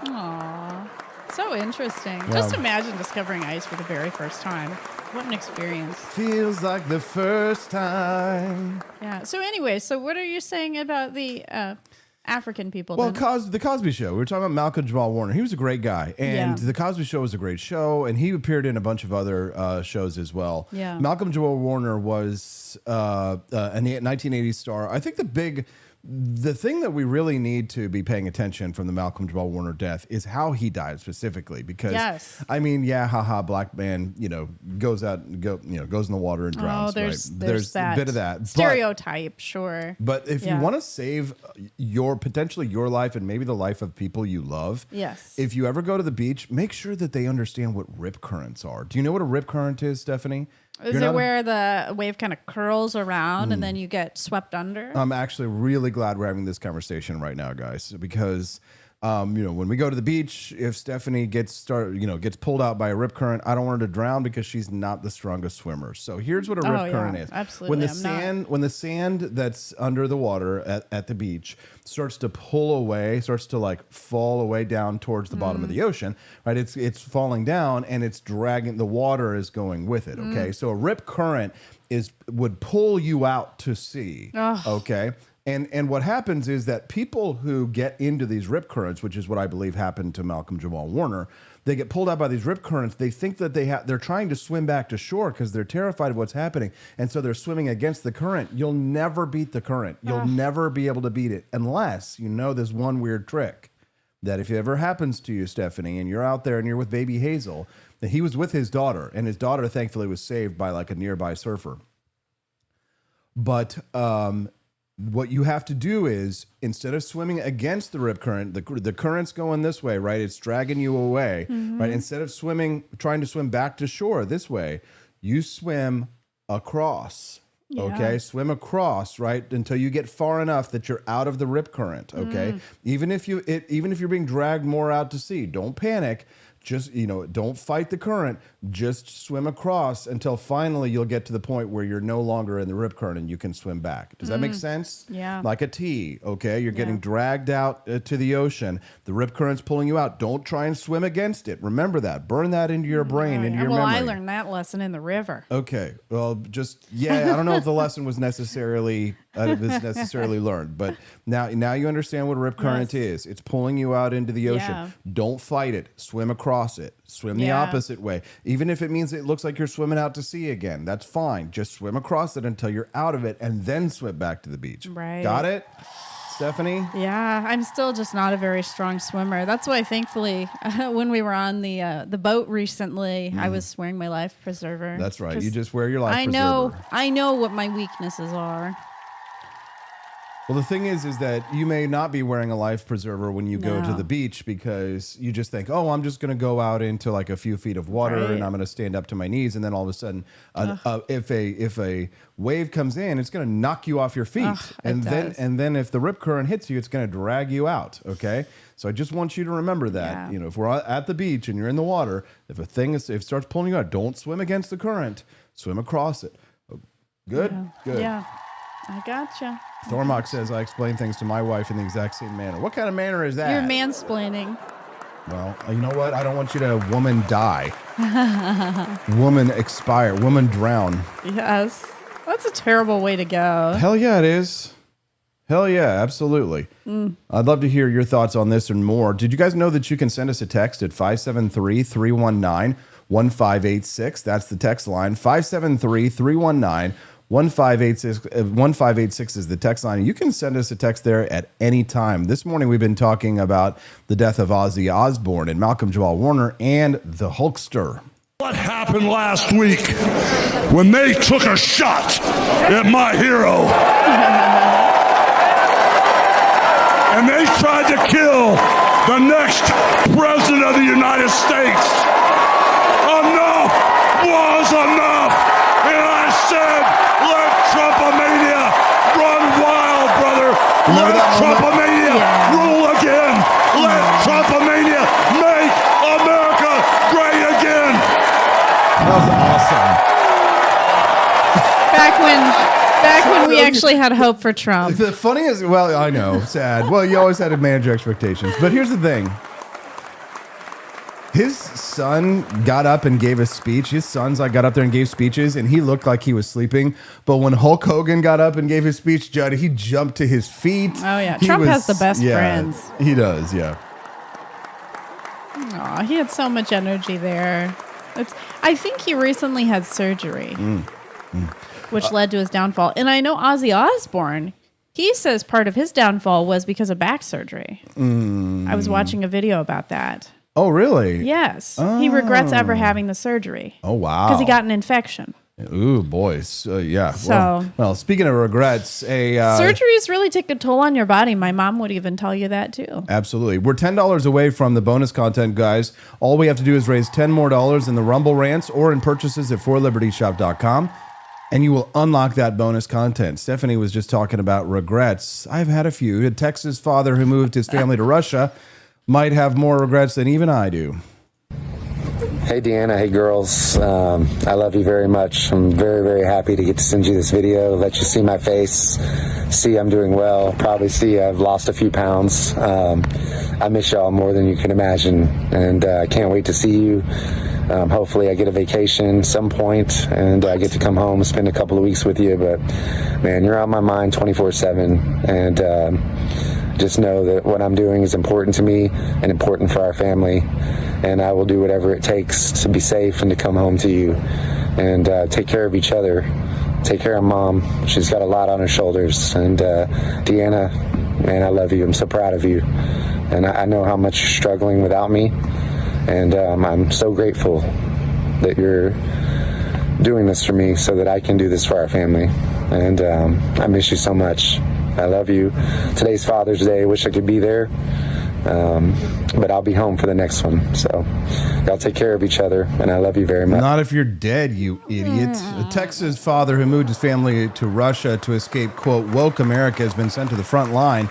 Aww. So interesting. Just imagine discovering ice for the very first time. What an experience. Feels like the first time. Yeah. So anyway, what are you saying about the African people? Well, then? the Cosby Show. We were talking about Malcolm Jamal Warner. He was a great guy. And the Cosby Show was a great show. And he appeared in a bunch of other shows as well. Yeah. Malcolm Jamal Warner was a 1980s star. I think the thing that we really need to be paying attention from the Malcolm Jamal Warner death is how he died specifically, because I mean, black man, goes out and goes in the water and drowns. There's that a bit of that stereotype, sure. But if you want to save potentially your life and maybe the life of people you love, if you ever go to the beach, make sure that they understand what rip currents are. Do you know what a rip current is, Stephanie? Is it where the wave kind of curls around and then you get swept under? I'm actually really glad we're having this conversation right now, guys, because when we go to the beach, if Stephanie gets pulled out by a rip current, I don't want her to drown because she's not the strongest swimmer. So here's what a rip current is. Absolutely. When the sand that's under the water at the beach starts to pull away, starts to like fall away down towards the bottom of the ocean, right? It's falling down and it's dragging, the water is going with it. Okay. So a rip current would pull you out to sea. Okay. And what happens is that people who get into these rip currents, which is what I believe happened to Malcolm Jamal Warner, they get pulled out by these rip currents. They think that they're trying to swim back to shore because they're terrified of what's happening. And so they're swimming against the current. You'll never beat the current. You'll never be able to beat it unless you know this one weird trick that if it ever happens to you, Stephanie, and you're out there and you're with baby Hazel, that he was with his daughter, and his daughter thankfully was saved by like a nearby surfer. But what you have to do is, instead of swimming against the rip current, the current's going this way, right? It's dragging you away, right? Instead of trying to swim back to shore this way, you swim across. Okay, swim across, right, until you get far enough that you're out of the rip current. Okay, even if you're being dragged more out to sea, don't panic. Just, don't fight the current. Just swim across until finally you'll get to the point where you're no longer in the rip current and you can swim back. Does that make sense? Yeah. Like a T, okay? You're getting dragged out to the ocean. The rip current's pulling you out. Don't try and swim against it. Remember that. Burn that into your brain, into your memory. Well, I learned that lesson in the river. Okay. Well, I don't know if the lesson was necessarily necessarily learned. But now you understand what a rip current is. It's pulling you out into the ocean. Yeah. Don't fight it. Swim across it. Swim the opposite way. Even if it means it looks like you're swimming out to sea again, that's fine. Just swim across it until you're out of it and then swim back to the beach. Right. Got it? Stephanie? Yeah, I'm still just not a very strong swimmer. That's why, thankfully, when we were on the boat recently, I was wearing my life preserver. That's right. You just wear your life preserver. I know what my weaknesses are. Well, the thing is that you may not be wearing a life preserver when you go to the beach because you just think, oh, I'm just going to go out into like a few feet of water and I'm going to stand up to my knees. And then all of a sudden, if a wave comes in, it's going to knock you off your feet. And then if the rip current hits you, it's going to drag you out. Okay. So I just want you to remember that, if we're at the beach and you're in the water, if if it starts pulling you out, don't swim against the current, swim across it. Good. Yeah. Good. Yeah. I gotcha. Thormock says, I explain things to my wife in the exact same manner. What kind of manner is that? You're mansplaining. Well, you know what? I don't want you to woman die. Woman expire. Woman drown. Yes. That's a terrible way to go. Hell yeah, it is. Hell yeah, absolutely. I'd love to hear your thoughts on this and more. Did you guys know that you can send us a text at 573-319-1586? That's the text line. 573-319-1586. 1586 is the text line. You can send us a text there at any time. This morning we've been talking about the death of Ozzy Osbourne and Malcolm Jamal Warner and the Hulkster. What happened last week when they took a shot at my hero? And they tried to kill the next president of the United States. Enough was enough. And I said, let Trumpomania run wild, brother. Let Trumpomania rule again. Let Trumpomania make America great again. That was awesome. Back when we actually had hope for Trump. The funniest, well, I know, sad. Well, you always had to manage your expectations. But here's the thing. His son got up and gave a speech. His sons got up there and gave speeches, and he looked like he was sleeping. But when Hulk Hogan got up and gave his speech, Judd, he jumped to his feet. Oh, yeah. Trump has the best friends. He does, yeah. Aw, he had so much energy there. I think he recently had surgery, which led to his downfall. And I know Ozzy Osbourne, he says part of his downfall was because of back surgery. I was watching a video about that. Oh, really? Yes. He regrets ever having the surgery. Oh, wow. Because he got an infection. Ooh, boys. Yeah. So, well, speaking of regrets, surgeries really take a toll on your body. My mom would even tell you that, too. Absolutely. We're $10 away from the bonus content, guys. All we have to do is raise $10 more in the Rumble Rants or in purchases at forlibertyshop.com, and you will unlock that bonus content. Stephanie was just talking about regrets. I've had a few. A Texas father who moved his family to Russia might have more regrets than even I do. Hey, Deanna. Hey, girls. I love you very much. I'm very, very happy to get to send you this video, let you see my face, see I'm doing well, probably see I've lost a few pounds. I miss y'all more than you can imagine, and I can't wait to see you. Hopefully I get a vacation some point and I get to come home and spend a couple of weeks with you. But, man, you're on my mind 24/7, and just know that what I'm doing is important to me and important for our family, and I will do whatever it takes to be safe and to come home to you. And take care of each other. Take care of Mom. She's got a lot on her shoulders. And Deanna, man, I love you. I'm so proud of you. And I know how much you're struggling without me. And I'm so grateful that you're doing this for me so that I can do this for our family. And I miss you so much. I love you. Today's Father's Day. Wish I could be there. But I'll be home for the next one. So y'all take care of each other, and I love you very much. Not if you're dead, you idiot. A Texas father who moved his family to Russia to escape, quote, woke America has been sent to the front line.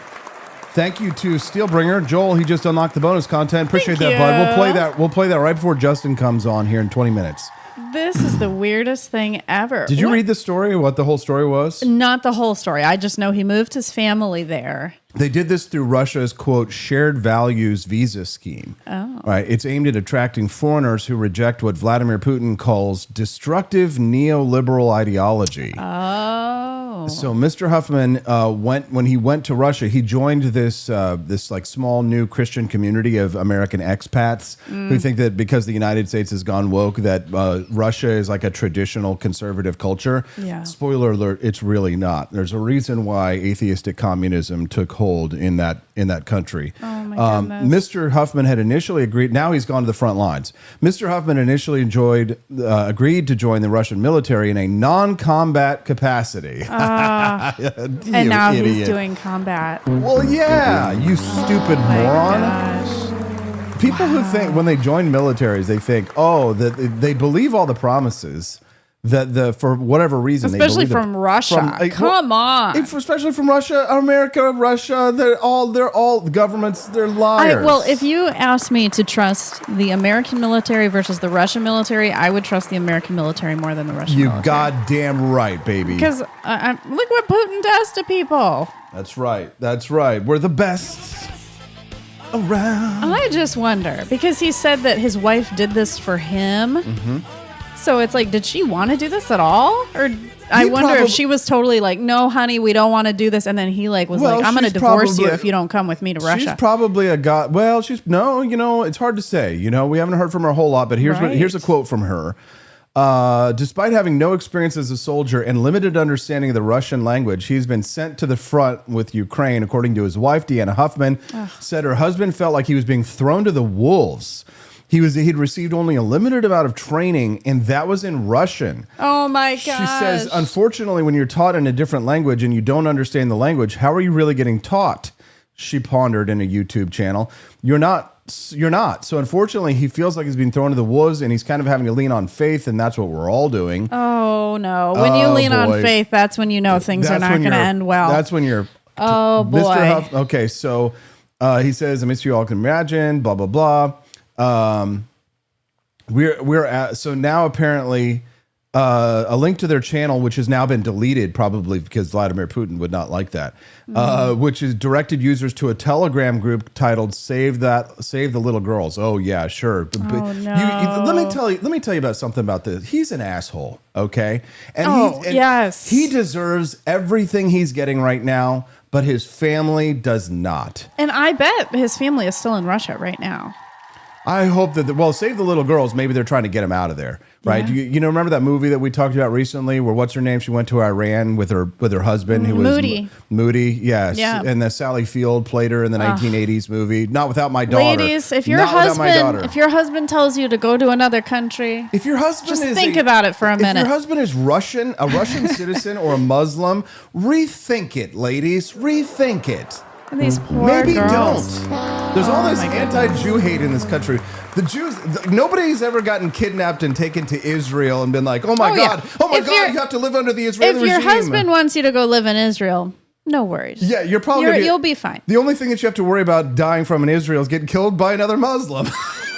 Thank you to Steelbringer. Joel, he just unlocked the bonus content. Appreciate that, bud. We'll play that right before Justin comes on here in 20 minutes. This is the weirdest thing ever. Did you read the story, what the whole story was? Not the whole story. I just know he moved his family there. They did this through Russia's, quote, shared values visa scheme. Oh. Right. It's aimed at attracting foreigners who reject what Vladimir Putin calls destructive neoliberal ideology. Oh. So Mr. Huffman when he went to Russia, he joined this like small new Christian community of American expats who think that because the United States has gone woke, that Russia is like a traditional conservative culture. Yeah. Spoiler alert, it's really not. There's a reason why atheistic communism took hold in that country. Oh my goodness. Mr. Huffman had initially agreed. Now he's gone to the front lines. Mr. Huffman initially agreed to join the Russian military in a non-combat capacity. And now he's doing combat. Well, yeah, you stupid moron. Gosh. People who think when they join militaries, they think, that they believe all the promises. That for whatever reason, especially they from Russia. Come on. Especially from Russia, America, Russia, they're all governments, they're liars. Well, if you asked me to trust the American military versus the Russian military, I would trust the American military more than the Russian military. You goddamn right, baby. Because look what Putin does to people. That's right. We're the best around. I just wonder, because he said that his wife did this for him. Mm-hmm. So it's like, did she want to do this at all? Or I wonder if she was totally like, no, honey, we don't want to do this. And then he was like, I'm going to divorce you if you don't come with me to Russia. She's probably a guy. Well, it's hard to say. We haven't heard from her a whole lot, but here's a quote from her. Despite having no experience as a soldier and limited understanding of the Russian language, he's been sent to the front with Ukraine, according to his wife, Deanna Huffman. Said her husband felt like he was being thrown to the wolves. He'd received only a limited amount of training, and that was in Russian. Oh my gosh. She says, unfortunately, when you're taught in a different language and you don't understand the language, how are you really getting taught? She pondered in a YouTube channel. You're not. So unfortunately, he feels like he's being thrown to the wolves, and he's kind of having to lean on faith, and that's what we're all doing. Oh no. When you lean on faith, that's when you know things are not going to end well. That's when you're... Oh boy. Mr. Huff, okay, so he says, I miss you all can imagine, blah, blah, blah. We're at, so now apparently a link to their channel, which has now been deleted, probably because Vladimir Putin would not like that, which is directed users to a Telegram group titled "Save the Little Girls." Oh yeah, sure. Oh, no. Let me tell you about something about this. He's an asshole, okay? And yes, he deserves everything he's getting right now, but his family does not. And I bet his family is still in Russia right now. I hope that, Save the Little Girls, maybe they're trying to get him out of there, right? Yeah. You remember that movie that we talked about recently where, what's her name? She went to Iran with her husband who Moody. was Moody, yes. Yeah. And the Sally Field played her in the 1980s movie, Not Without My Daughter. Ladies, if your husband tells you to go to another country, if your husband just think about it for a minute. If your husband is Russian, a Russian citizen or a Muslim, rethink it, ladies. Rethink it. And these poor Maybe girls. don't. There's all this anti-Jew hate in this country. The Jews, nobody's ever gotten kidnapped and taken to Israel and been like, oh my God, you have to live under the Israeli regime. If your husband wants you to go live in Israel, no worries. Yeah, you'll be fine. The only thing that you have to worry about dying from in Israel is getting killed by another Muslim.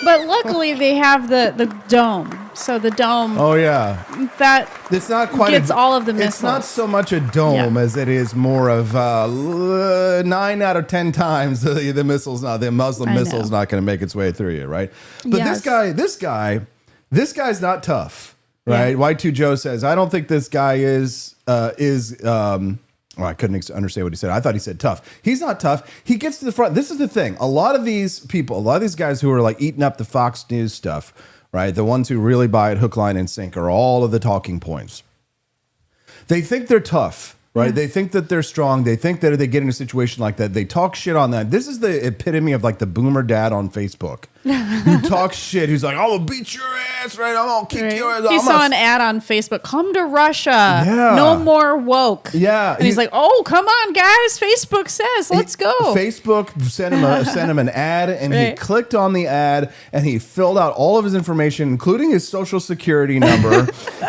But luckily they have the dome. So the dome. Oh yeah. That it's not quite gets all of the missiles. It's not so much a dome as it is more of 9 out of 10 times the Muslim missile's not going to make its way through you, right? But this guy's not tough, right? Yeah. Y2 Joe says, I don't think this guy is I couldn't understand what he said. I thought he said tough. He's not tough. He gets to the front. This is the thing. A lot of these guys who are like eating up the Fox News stuff, right? The ones who really buy it hook, line, and sink are all of the talking points. They think they're tough, right? Yeah. They think that they're strong. They think that if they get in a situation like that, they talk shit on that. This is the epitome of like the boomer dad on Facebook. Who talks shit. Who's like, I'm going to beat your ass, right? I'm going to kick your ass. He saw an ad on Facebook. Come to Russia. Yeah. No more woke. Yeah. And he's like, oh, come on, guys. Facebook says, let's go. Facebook sent him an ad, and he clicked on the ad, and he filled out all of his information, including his social security number.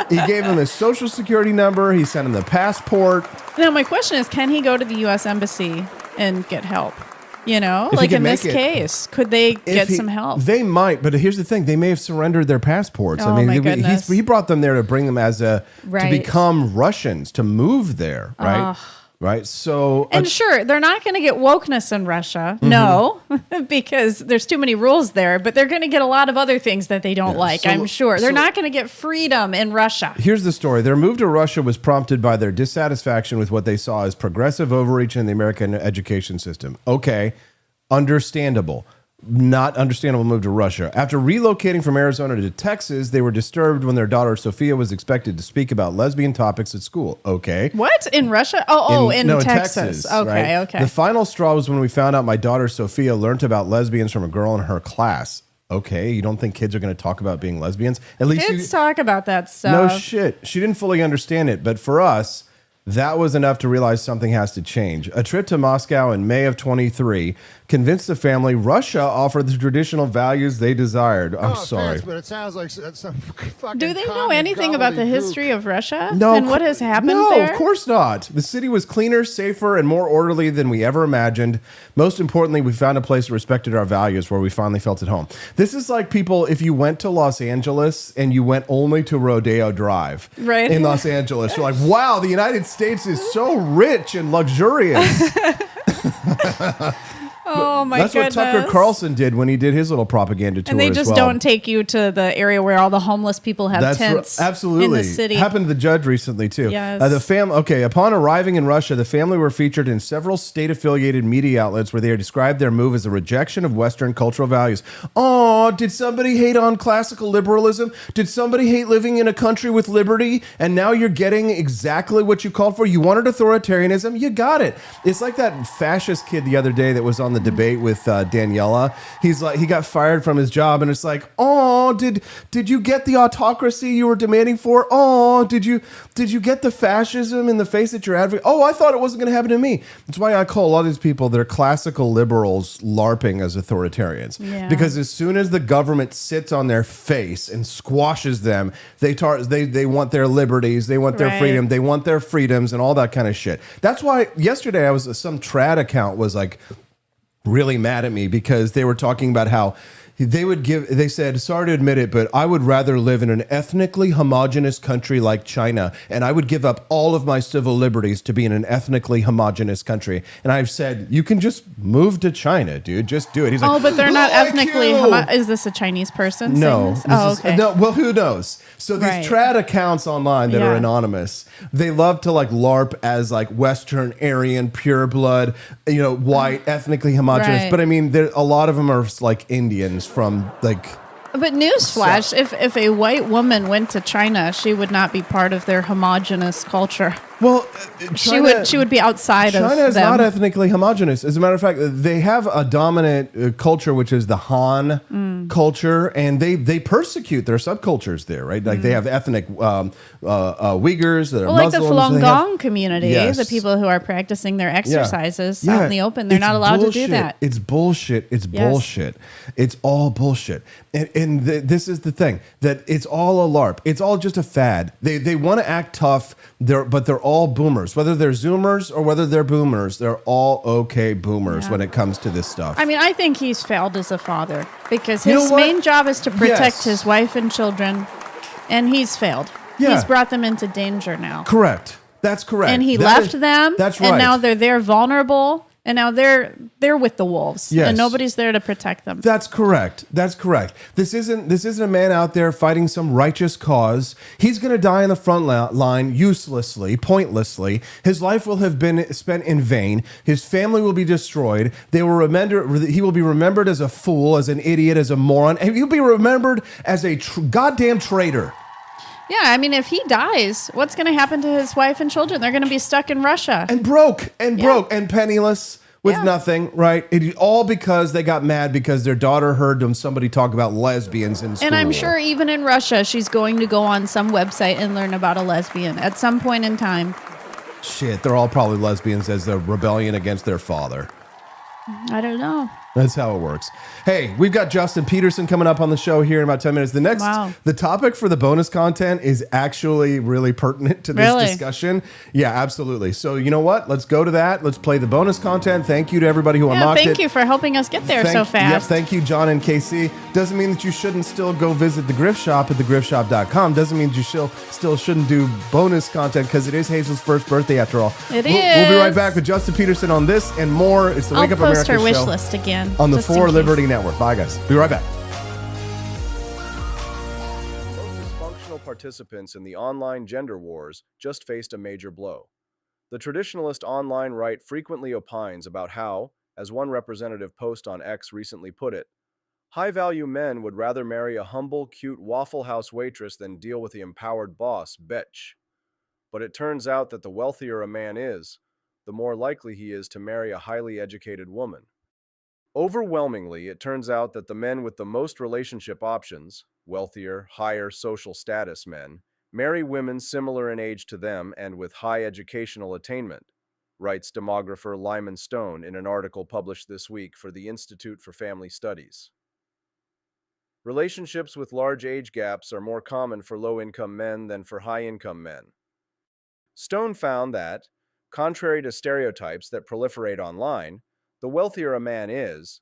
He gave him his social security number. He sent him the passport. Now, my question is, can he go to the U.S. Embassy and get help? You know, like in this case, could they get some help? They might, but here's the thing: they may have surrendered their passports. Oh, my goodness. He brought them there to bring them to become Russians, to move there, right? right? So, And sure, they're not going to get wokeness in Russia. No, because there's too many rules there, but they're going to get a lot of other things that they don't like, I'm sure. They're not going to get freedom in Russia. Here's the story. Their move to Russia was prompted by their dissatisfaction with what they saw as progressive overreach in the American education system. Okay, understandable. Not understandable move to Russia. After relocating from Arizona to Texas, they were disturbed when their daughter Sophia was expected to speak about lesbian topics at school. Okay. What? In Russia? In Texas. Okay, right? okay. The final straw was when we found out my daughter Sophia learned about lesbians from a girl in her class. Okay, you don't think kids are going to talk about being lesbians? At least Kids talk about that stuff. No shit. She didn't fully understand it, but for us, that was enough to realize something has to change. A trip to Moscow in May of 23 convinced the family Russia offered the traditional values they desired. I'm sorry. But it sounds like some fucking Do they know anything about the history of Russia? No, and what has happened no, there? of course not. The city was cleaner, safer, and more orderly than we ever imagined. Most importantly, we found a place that respected our values where we finally felt at home. This is like people, if you went to Los Angeles and you went only to Rodeo Drive in Los Angeles, you're like, wow, the United States is so rich and luxurious. Oh my That's goodness. what Tucker Carlson did when he did his little propaganda tour. And they just don't take you to the area where all the homeless people have tents absolutely. in the city. Happened to the judge recently too. Yes. Upon arriving in Russia, the family were featured in several state-affiliated media outlets where they described their move as a rejection of Western cultural values. Oh, did somebody hate on classical liberalism? Did somebody hate living in a country with liberty? And now you're getting exactly what you called for. You wanted authoritarianism. You got it. It's like that fascist kid the other day that was on the debate with Daniela. He's like, he got fired from his job, and it's like, oh, did you get the autocracy you were demanding for? Oh, did you get the fascism in the face that you're advocating? Oh, I thought it wasn't going to happen to me. That's why I call a lot of these people, they're classical liberals LARPing as authoritarians. Yeah. Because as soon as the government sits on their face and squashes them, they want their liberties, they want their freedom, they want their freedoms and all that kind of shit. That's why yesterday some trad account was like really mad at me because they were talking about how they said, sorry to admit it, but I would rather live in an ethnically homogenous country like China, and I would give up all of my civil liberties to be in an ethnically homogenous country. And I've said, you can just move to China, dude. Just do it. He's like, but they're not like ethnically Is this a Chinese person saying this? Okay. No, well, who knows? So these trad accounts online that are anonymous, they love to like LARP as like Western, Aryan, pure blood, white, ethnically homogenous. Right. But I mean, a lot of them are like Indians from like. But newsflash, if a white woman went to China, she would not be part of their homogenous culture. Well, China, she would be outside of them. China is not ethnically homogenous. As a matter of fact, they have a dominant culture, which is the Han culture, and they persecute their subcultures there, right? Like they have ethnic Uyghurs that are like Muslims. the Falun Gong community, Yes. the people who are practicing their exercises out in the open, they're not allowed to do that. It's bullshit. It's bullshit. It's all bullshit. And this is the thing, that it's all a LARP. It's all just a fad. They want to act tough, but they're all boomers. Whether they're Zoomers or whether they're boomers, they're all okay boomers when it comes to this stuff. I mean, I think he's failed as a father because his main job is to protect his wife and children, and he's failed. Yeah. He's brought them into danger now. Correct. That's correct. And he left them. That's right. And now they're vulnerable. And now they're with the wolves. Yes. And nobody's there to protect them. That's correct. That's correct. This isn't a man out there fighting some righteous cause. He's going to die in the front line uselessly, pointlessly. His life will have been spent in vain. His family will be destroyed. He will be remembered as a fool, as an idiot, as a moron. And he'll be remembered as a goddamn traitor. Yeah, I mean, if he dies, what's going to happen to his wife and children? They're going to be stuck in Russia. And broke and penniless with nothing, right? All because they got mad because their daughter heard somebody talk about lesbians in school. And I'm sure even in Russia, she's going to go on some website and learn about a lesbian at some point in time. Shit, they're all probably lesbians as a rebellion against their father. I don't know. That's how it works. Hey, we've got Justin Petersen coming up on the show here in about 10 minutes. The topic for the bonus content is actually really pertinent to this discussion. Yeah, absolutely. So you know what? Let's go to that. Let's play the bonus content. Thank you to everybody who unlocked it. Thank you for helping us get there so fast. Yep, thank you, John and KC. Doesn't mean that you shouldn't still go visit the Grift Shop at thegriftshop.com. Doesn't mean you still shouldn't do bonus content because it is Hazel's first birthday after all. We'll be right back with Justin Petersen on this and more. It's the Wake Up America show. I'll post her wish list again. On the For Liberty Network. Bye, guys. Be right back. Most dysfunctional participants in the online gender wars just faced a major blow. The traditionalist online right frequently opines about how, as one representative post on X recently put it, high-value men would rather marry a humble, cute Waffle House waitress than deal with the empowered boss, bitch. But it turns out that the wealthier a man is, the more likely he is to marry a highly educated woman. Overwhelmingly, it turns out that the men with the most relationship options, wealthier, higher social status men, marry women similar in age to them and with high educational attainment, writes demographer Lyman Stone in an article published this week for the Institute for Family Studies. Relationships with large age gaps are more common for low-income men than for high-income men. Stone found that, contrary to stereotypes that proliferate online, the wealthier a man is,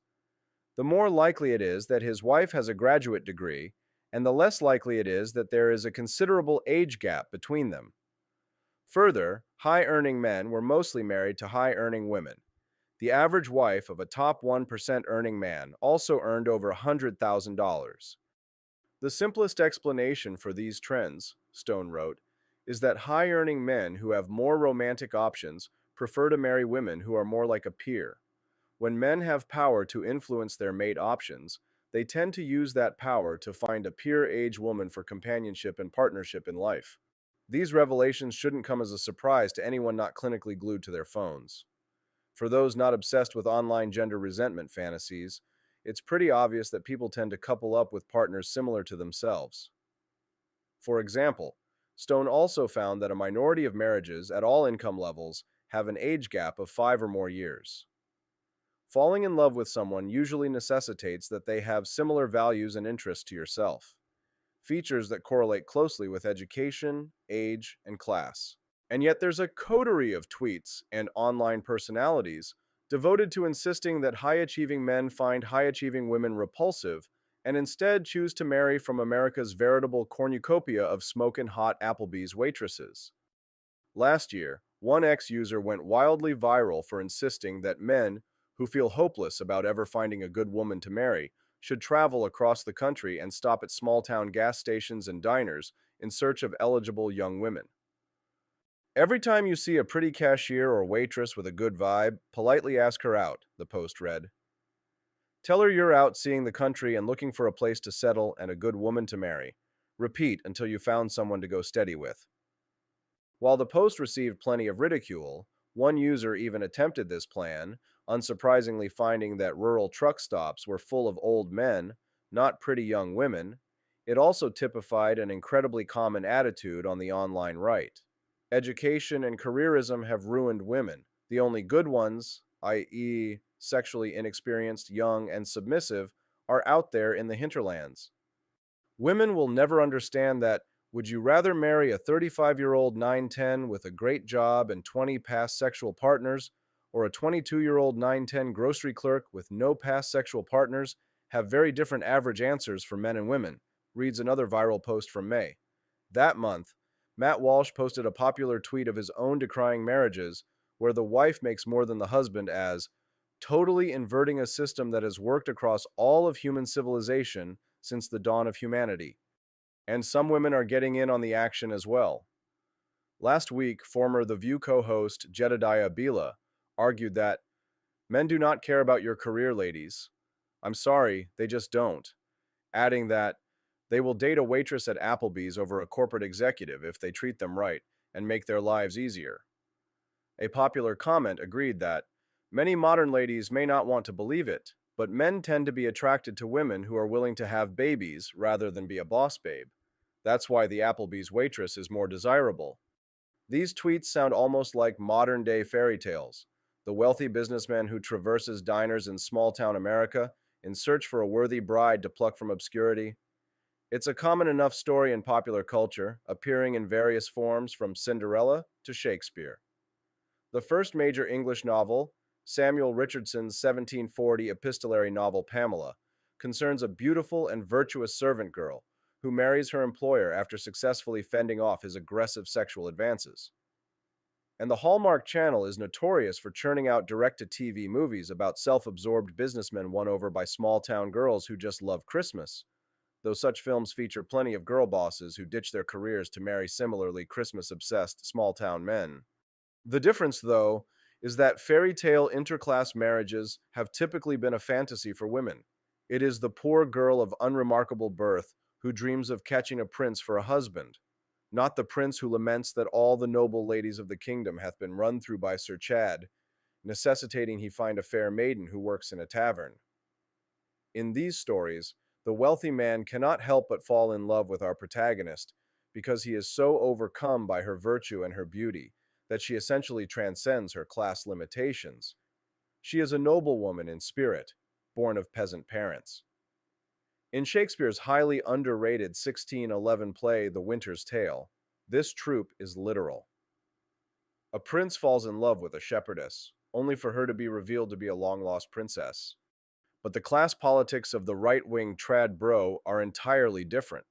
the more likely it is that his wife has a graduate degree, and the less likely it is that there is a considerable age gap between them. Further, high-earning men were mostly married to high-earning women. The average wife of a top 1% earning man also earned over $100,000. The simplest explanation for these trends, Stone wrote, is that high-earning men who have more romantic options prefer to marry women who are more like a peer. When men have power to influence their mate options, they tend to use that power to find a peer-age woman for companionship and partnership in life. These revelations shouldn't come as a surprise to anyone not clinically glued to their phones. For those not obsessed with online gender resentment fantasies, it's pretty obvious that people tend to couple up with partners similar to themselves. For example, Stone also found that a minority of marriages at all income levels have an age gap of 5 or more years. Falling in love with someone usually necessitates that they have similar values and interests to yourself, features that correlate closely with education, age, and class. And yet there's a coterie of tweets and online personalities devoted to insisting that high-achieving men find high-achieving women repulsive and instead choose to marry from America's veritable cornucopia of smokin' hot Applebee's waitresses. Last year, one X-user went wildly viral for insisting that men who feel hopeless about ever finding a good woman to marry should travel across the country and stop at small-town gas stations and diners in search of eligible young women. Every time you see a pretty cashier or waitress with a good vibe, politely ask her out, the post read. Tell her you're out seeing the country and looking for a place to settle and a good woman to marry. Repeat until you found someone to go steady with. While the post received plenty of ridicule, one user even attempted this plan, unsurprisingly finding that rural truck stops were full of old men, not pretty young women. It also typified an incredibly common attitude on the online right. Education and careerism have ruined women. The only good ones, i.e., sexually inexperienced, young, and submissive, are out there in the hinterlands. Women will never understand that. Would you rather marry a 35-year-old 9'10 with a great job and 20 past sexual partners, or a 22-year-old 9'10 grocery clerk with no past sexual partners? Have very different average answers for men and women, reads another viral post from May. That month, Matt Walsh posted a popular tweet of his own decrying marriages, where the wife makes more than the husband as totally inverting a system that has worked across all of human civilization since the dawn of humanity. And some women are getting in on the action as well. Last week, former The View co-host Jedediah Bila argued that men do not care about your career, ladies. I'm sorry, they just don't, adding that they will date a waitress at Applebee's over a corporate executive if they treat them right and make their lives easier. A popular comment agreed that many modern ladies may not want to believe it, but men tend to be attracted to women who are willing to have babies rather than be a boss babe. That's why the Applebee's waitress is more desirable. These tweets sound almost like modern-day fairy tales. the wealthy businessman who traverses diners in small-town America in search for a worthy bride to pluck from obscurity. It's a common enough story in popular culture, appearing in various forms from Cinderella to Shakespeare. The first major English novel, Samuel Richardson's 1740 epistolary novel Pamela, concerns a beautiful and virtuous servant girl who marries her employer after successfully fending off his aggressive sexual advances. And the Hallmark Channel is notorious for churning out direct-to-TV movies about self-absorbed businessmen won over by small-town girls who just love Christmas, though such films feature plenty of girl bosses who ditch their careers to marry similarly Christmas-obsessed small-town men. The difference, though, is that fairy tale interclass marriages have typically been a fantasy for women. It is the poor girl of unremarkable birth who dreams of catching a prince for a husband, not the prince who laments that all the noble ladies of the kingdom hath been run through by Sir Chad, necessitating he find a fair maiden who works in a tavern. In these stories, the wealthy man cannot help but fall in love with our protagonist because he is so overcome by her virtue and her beauty that she essentially transcends her class limitations. She is a noblewoman in spirit, born of peasant parents. In Shakespeare's highly underrated 1611 play The Winter's Tale, this trope is literal. A prince falls in love with a shepherdess, only for her to be revealed to be a long-lost princess. But the class politics of the right-wing trad bro are entirely different.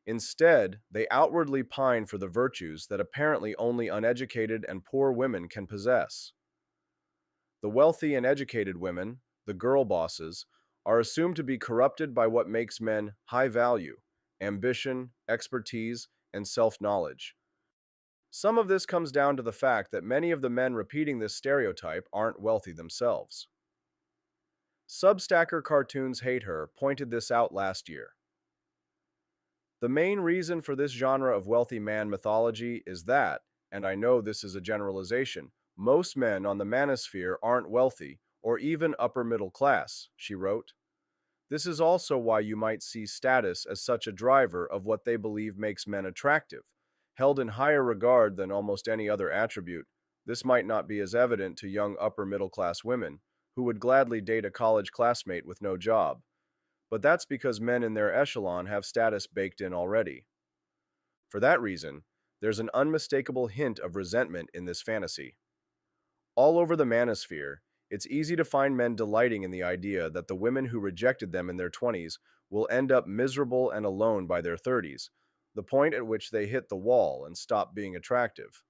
Instead, they outwardly pine for the virtues that apparently only uneducated and poor women can possess. The wealthy and educated women, the girl bosses, are assumed to be corrupted by what makes men high value, ambition, expertise, and self-knowledge. Some of this comes down to the fact that many of the men repeating this stereotype aren't wealthy themselves. Substacker Cartoons Hate Her pointed this out last year. The main reason for this genre of wealthy man mythology is that, and I know this is a generalization, most men on the manosphere aren't wealthy or even upper middle class, she wrote. This is also why you might see status as such a driver of what they believe makes men attractive. Held in higher regard than almost any other attribute, this might not be as evident to young upper middle class women, who would gladly date a college classmate with no job. But that's because men in their echelon have status baked in already. For that reason, there's an unmistakable hint of resentment in this fantasy. All over the manosphere, it's easy to find men delighting in the idea that the women who rejected them in their 20s will end up miserable and alone by their 30s, the point at which they hit the wall and stop being attractive.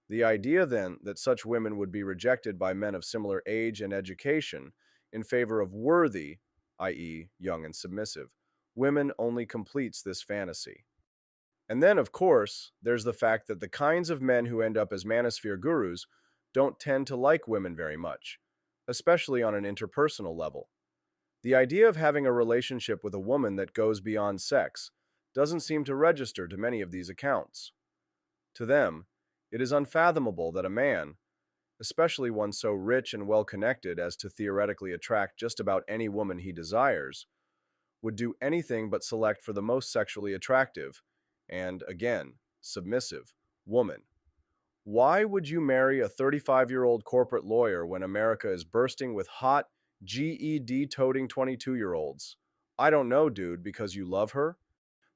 The idea then that such women would be rejected by men of similar age and education in favor of worthy, i.e., young and submissive, women only completes this fantasy. And then, of course, there's the fact that the kinds of men who end up as manosphere gurus don't tend to like women very much, especially on an interpersonal level. The idea of having a relationship with a woman that goes beyond sex doesn't seem to register to many of these accounts. To them, it is unfathomable that a man, especially one so rich and well-connected as to theoretically attract just about any woman he desires, would do anything but select for the most sexually attractive, and, again, submissive, woman. Why would you marry a 35-year-old corporate lawyer when America is bursting with hot, GED-toting 22-year-olds? I don't know, dude, because you love her?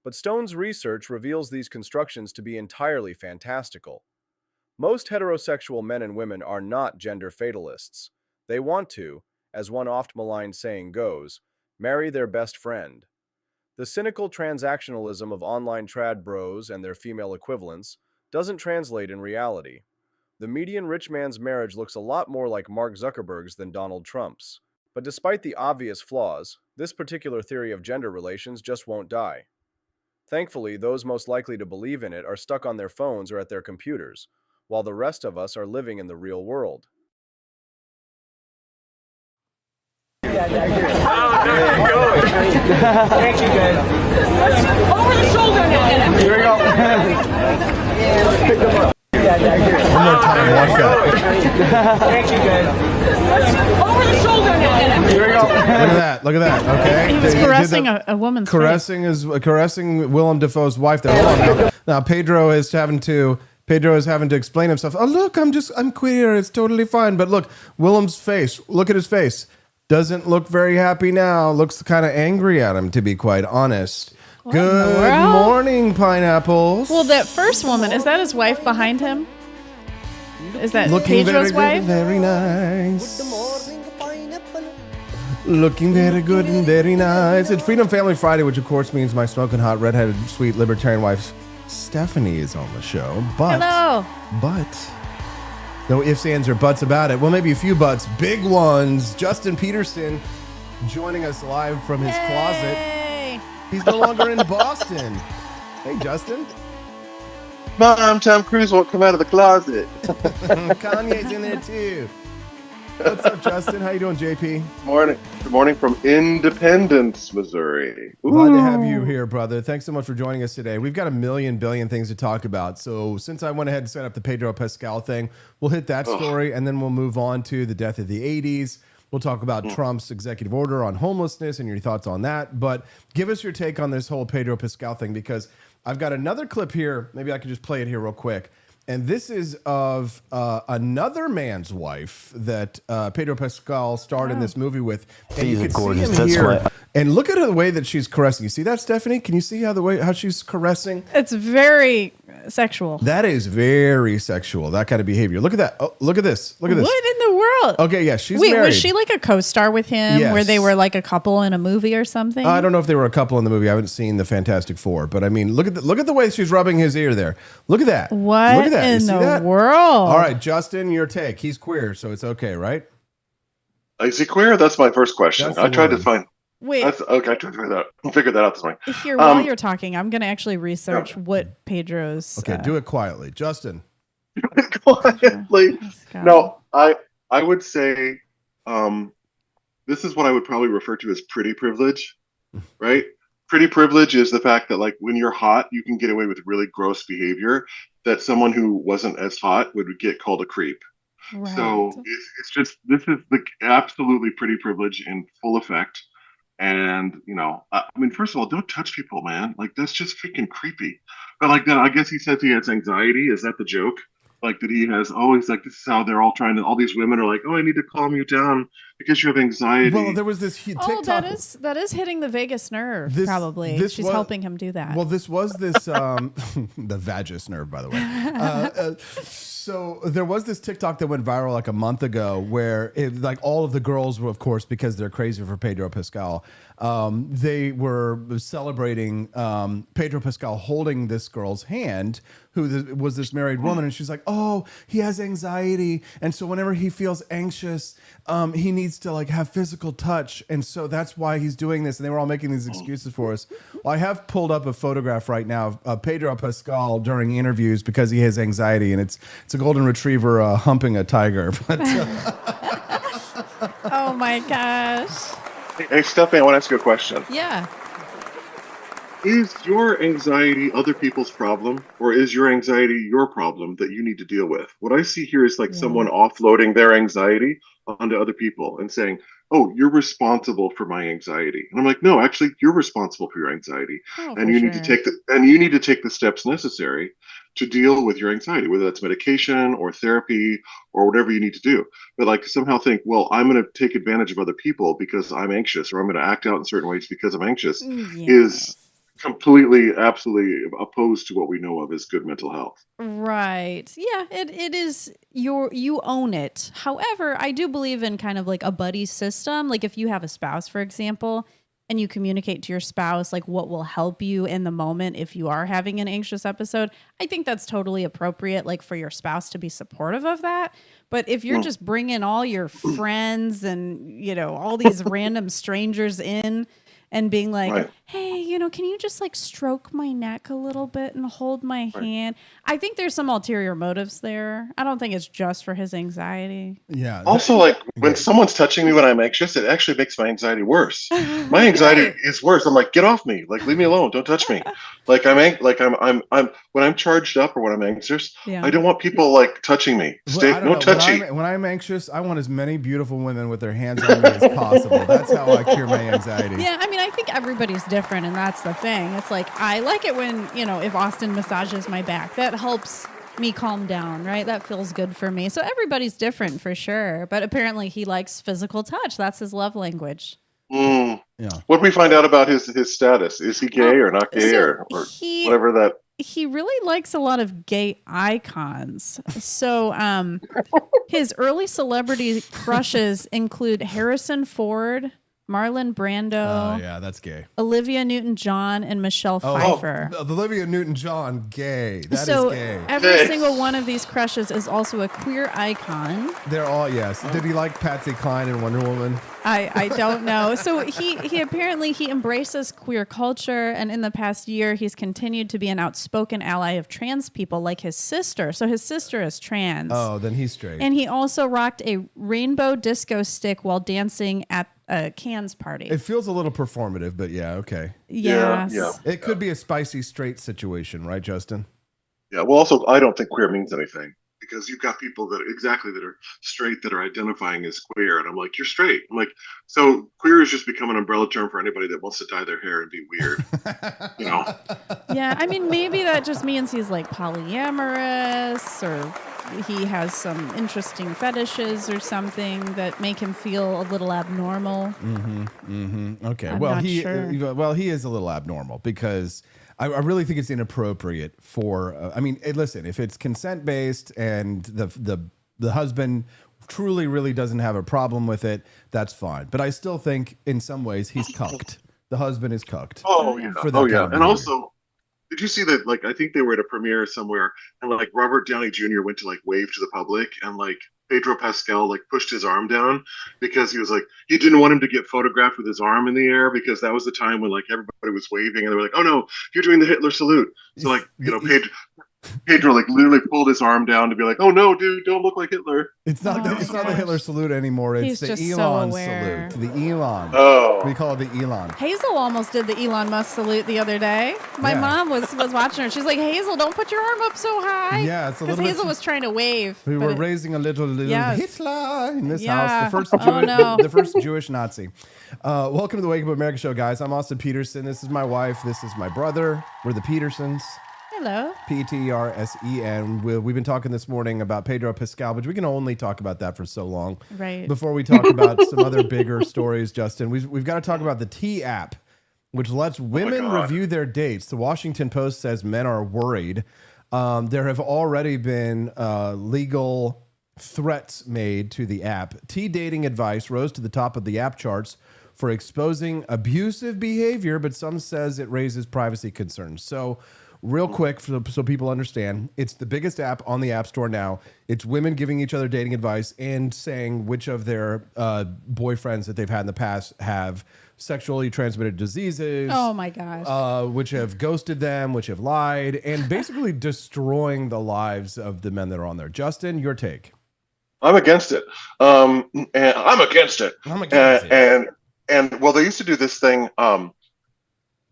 But Stone's research reveals these constructions to be entirely fantastical. Most heterosexual men and women are not gender fatalists. They want to, as one oft-maligned saying goes, marry their best friend. The cynical transactionalism of online trad bros and their female equivalents doesn't translate in reality. The median rich man's marriage looks a lot more like Mark Zuckerberg's than Donald Trump's. But despite the obvious flaws, this particular theory of gender relations just won't die. Thankfully, those most likely to believe in it are stuck on their phones or at their computers, while the rest of us are living in the real world. Oh, there you go. Thank you, guys. Over the shoulder now. Here we go. Pick them up. One more time, watch that. Thank you, guys. Over the shoulder now. Here we go. Look at that. Okay, He was caressing a woman's face. caressing Willem Dafoe's wife there. Hold on now. Now Pedro is having to Pedro is having to explain himself. Oh, look, I'm queer. It's totally fine. But look, Willem's face. Look at his face. Doesn't look very happy now. Looks kind of angry at him, to be quite honest. Good morning, pineapples. Well, that first woman, is that his wife behind him? Is that Looking Pedro's very wife? good, very nice. Looking very good and very nice. It's Freedom Family Friday, which of course means my smoking hot, redheaded, sweet libertarian wife, Stephanie, is on the show. But, no ifs, ands, or buts about it. Well, maybe a few buts. Big ones. Justin Petersen joining us live from his closet. He's no longer in Boston. Hey, Justin. Mom, Tom Cruise won't come out of the closet. Kanye's in there too. What's up, Justin? How you doing, JP? Morning. Good morning from Independence, Missouri. Glad to have you here, brother. Thanks so much for joining us today. We've got a billion things to talk about. So since I went ahead and set up the Pedro Pascal thing, we'll hit that story, and then we'll move on to the death of the 80s. We'll talk about Trump's executive order on homelessness and your thoughts on that. But give us your take on this whole Pedro Pascal thing, because I've got another clip here. Maybe I can just play it here real quick. And this is of another man's wife that Pedro Pascal starred in this movie with. And you can see him here. And look at the way that she's caressing. You see that, Stephanie? Can you see how she's caressing? It's very sexual. That is very sexual, that kind of behavior. Look at that. Oh, look at this. Look at this. What in the world? Okay, yeah, she's Wait, married. was she like a co-star with him where they were like a couple in a movie or something? I don't know if they were a couple in the movie. I haven't seen the Fantastic Four, but I mean, look at the way she's rubbing his ear there. Look at that. What Look at that. in You see the that? world? All right, Justin, your take. He's queer, so it's okay, right? Is he queer? That's my first question. That's I the tried word. to find. Wait. I tried to figure that out this morning. Here, while you're talking, I'm going to actually research what Pedro's... Okay, do it quietly. Justin. Quietly. No, I would say this is what I would probably refer to as pretty privilege, right? Pretty privilege is the fact that, like, when you're hot, you can get away with really gross behavior that someone who wasn't as hot would get called a creep. Right. So it's just, this is the absolutely pretty privilege in full effect. And, you know, I mean, first of all, don't touch people, man. Like, that's just freaking creepy. But like that, I guess he says he has anxiety. Is that the joke? Like that he has, he's like, this is how they're all all these women are like, I need to calm you down because you have anxiety. Well, there was this TikTok. Oh, that is hitting the vagus nerve, probably. She's helping him do that. Well, this was the vagus nerve, by the way. So there was this TikTok that went viral like a month ago where like all of the girls were, of course, because they're crazy for Pedro Pascal, they were celebrating Pedro Pascal holding this girl's hand, who was this married woman. And she's like, oh, he has anxiety. And so whenever he feels anxious, he needs to like have physical touch. And so that's why he's doing this. And they were all making these excuses for us. Well, I have pulled up a photograph right now of Pedro Pascal during interviews because he has anxiety. And it's a golden retriever humping a tiger. But, oh my gosh. Hey, Stephanie, I want to ask you a question. Yeah. Is your anxiety other people's problem, or is your anxiety your problem that you need to deal with? What I see here is like someone offloading their anxiety onto other people and saying, oh, you're responsible for my anxiety. And I'm like, no, actually, you're responsible for your anxiety. And you need to take the steps necessary to deal with your anxiety, whether that's medication or therapy or whatever you need to do. But like somehow think, well, I'm going to take advantage of other people because I'm anxious, or I'm going to act out in certain ways because I'm anxious, is completely, absolutely opposed to what we know of as good mental health. Right. Yeah, it is you own it. However, I do believe in kind of like a buddy system. Like if you have a spouse, for example, and you communicate to your spouse like what will help you in the moment if you are having an anxious episode, I think that's totally appropriate, like for your spouse to be supportive of that. But if you're just bringing all your friends and, you know, all these random strangers in and being like, hey, you know, can you just like stroke my neck a little bit and hold my hand? I think there's some ulterior motives there. I don't think it's just for his anxiety. Yeah. Also, like when someone's touching me when I'm anxious, it actually makes my anxiety worse. My anxiety is worse. I'm like, get off me! Like, leave me alone! Don't touch me! Like I'm when I'm charged up or when I'm anxious, I don't want people like touching me. No touchy. When I'm anxious, I want as many beautiful women with their hands on me as possible. That's how I cure my anxiety. Yeah, I mean, I think everybody's different, and that's the thing. It's like I like it when, you know, if Austin massages my back, that helps me calm down, right? That feels good for me. So everybody's different for sure. But apparently he likes physical touch. That's his love language. Yeah. Yeah. What did we find out about his status? Is he gay or not gay or whatever that? He really likes a lot of gay icons. So his early celebrity crushes include Harrison Ford, Marlon Brando. Oh, yeah, that's gay. Olivia Newton-John and Michelle Pfeiffer. Olivia Newton-John, gay. That is gay. Every single one of these crushes is also a queer icon. They're all, yes. Did he like Patsy Cline and Wonder Woman? I don't know. So he apparently he embraces queer culture, and in the past year he's continued to be an outspoken ally of trans people, like his sister. So his sister is trans. Oh, then he's straight. And he also rocked a rainbow disco stick while dancing at a Cannes party. It feels a little performative, but yeah, okay. Yes. Yeah. It could be a spicy straight situation, right, Justin? Yeah. Well, also, I don't think queer means anything because you've got people that are straight that are identifying as queer, and I'm like, you're straight. I'm like, so queer has just become an umbrella term for anybody that wants to dye their hair and be weird. You know? Yeah, I mean, maybe that just means he's like polyamorous, or he has some interesting fetishes or something that make him feel a little abnormal. Okay. I'm Well, not he sure. he is a little abnormal because I really think it's inappropriate for. Listen, if it's consent based and the husband truly really doesn't have a problem with it, that's fine. But I still think in some ways he's cucked. The husband is cucked. Oh yeah. For that Oh kind yeah. of And behavior. also, did you see that? Like, I think they were at a premiere somewhere, and like Robert Downey Jr. went to like wave to the public, and like Pedro Pascal like pushed his arm down because he was like he didn't want him to get photographed with his arm in the air because that was the time when like everybody was waving and they were like, oh no, you're doing the Hitler salute. So like Pedro like literally pulled his arm down to be like, oh no, dude, don't look like Hitler. It's not the Hitler salute anymore. It's He's the just so Elon aware. salute. The Elon. Oh. We call it the Elon. Hazel almost did the Elon Musk salute the other day. My Yeah. mom was watching her. She's like, Hazel, don't put your arm up so high. Yeah, it's a because little bit Hazel was trying to wave. We but were it- raising a little Yes. Hitler in this Yeah. house. The first, Oh, no. the first Jewish Nazi. Welcome to the Wake Up America show, guys. I'm Austin Petersen. This is my wife. This is my brother. We're the Petersens. Hello. Petersen. We've been talking this morning about Pedro Pascal, but we can only talk about that for so long. Right. Before we talk about some other bigger stories, Justin, we've got to talk about the T app, which lets women review their dates. The Washington Post says men are worried. There have already been legal threats made to the app. T dating advice rose to the top of the app charts for exposing abusive behavior, but some says it raises privacy concerns. So real quick, so people understand, it's the biggest app on the App Store now. It's women giving each other dating advice and saying which of their boyfriends that they've had in the past have sexually transmitted diseases. Oh my gosh. Which have ghosted them, which have lied, and basically destroying the lives of the men that are on there. Justin, your take. I'm against it. And I'm against it. I'm against it. And well, they used to do this thing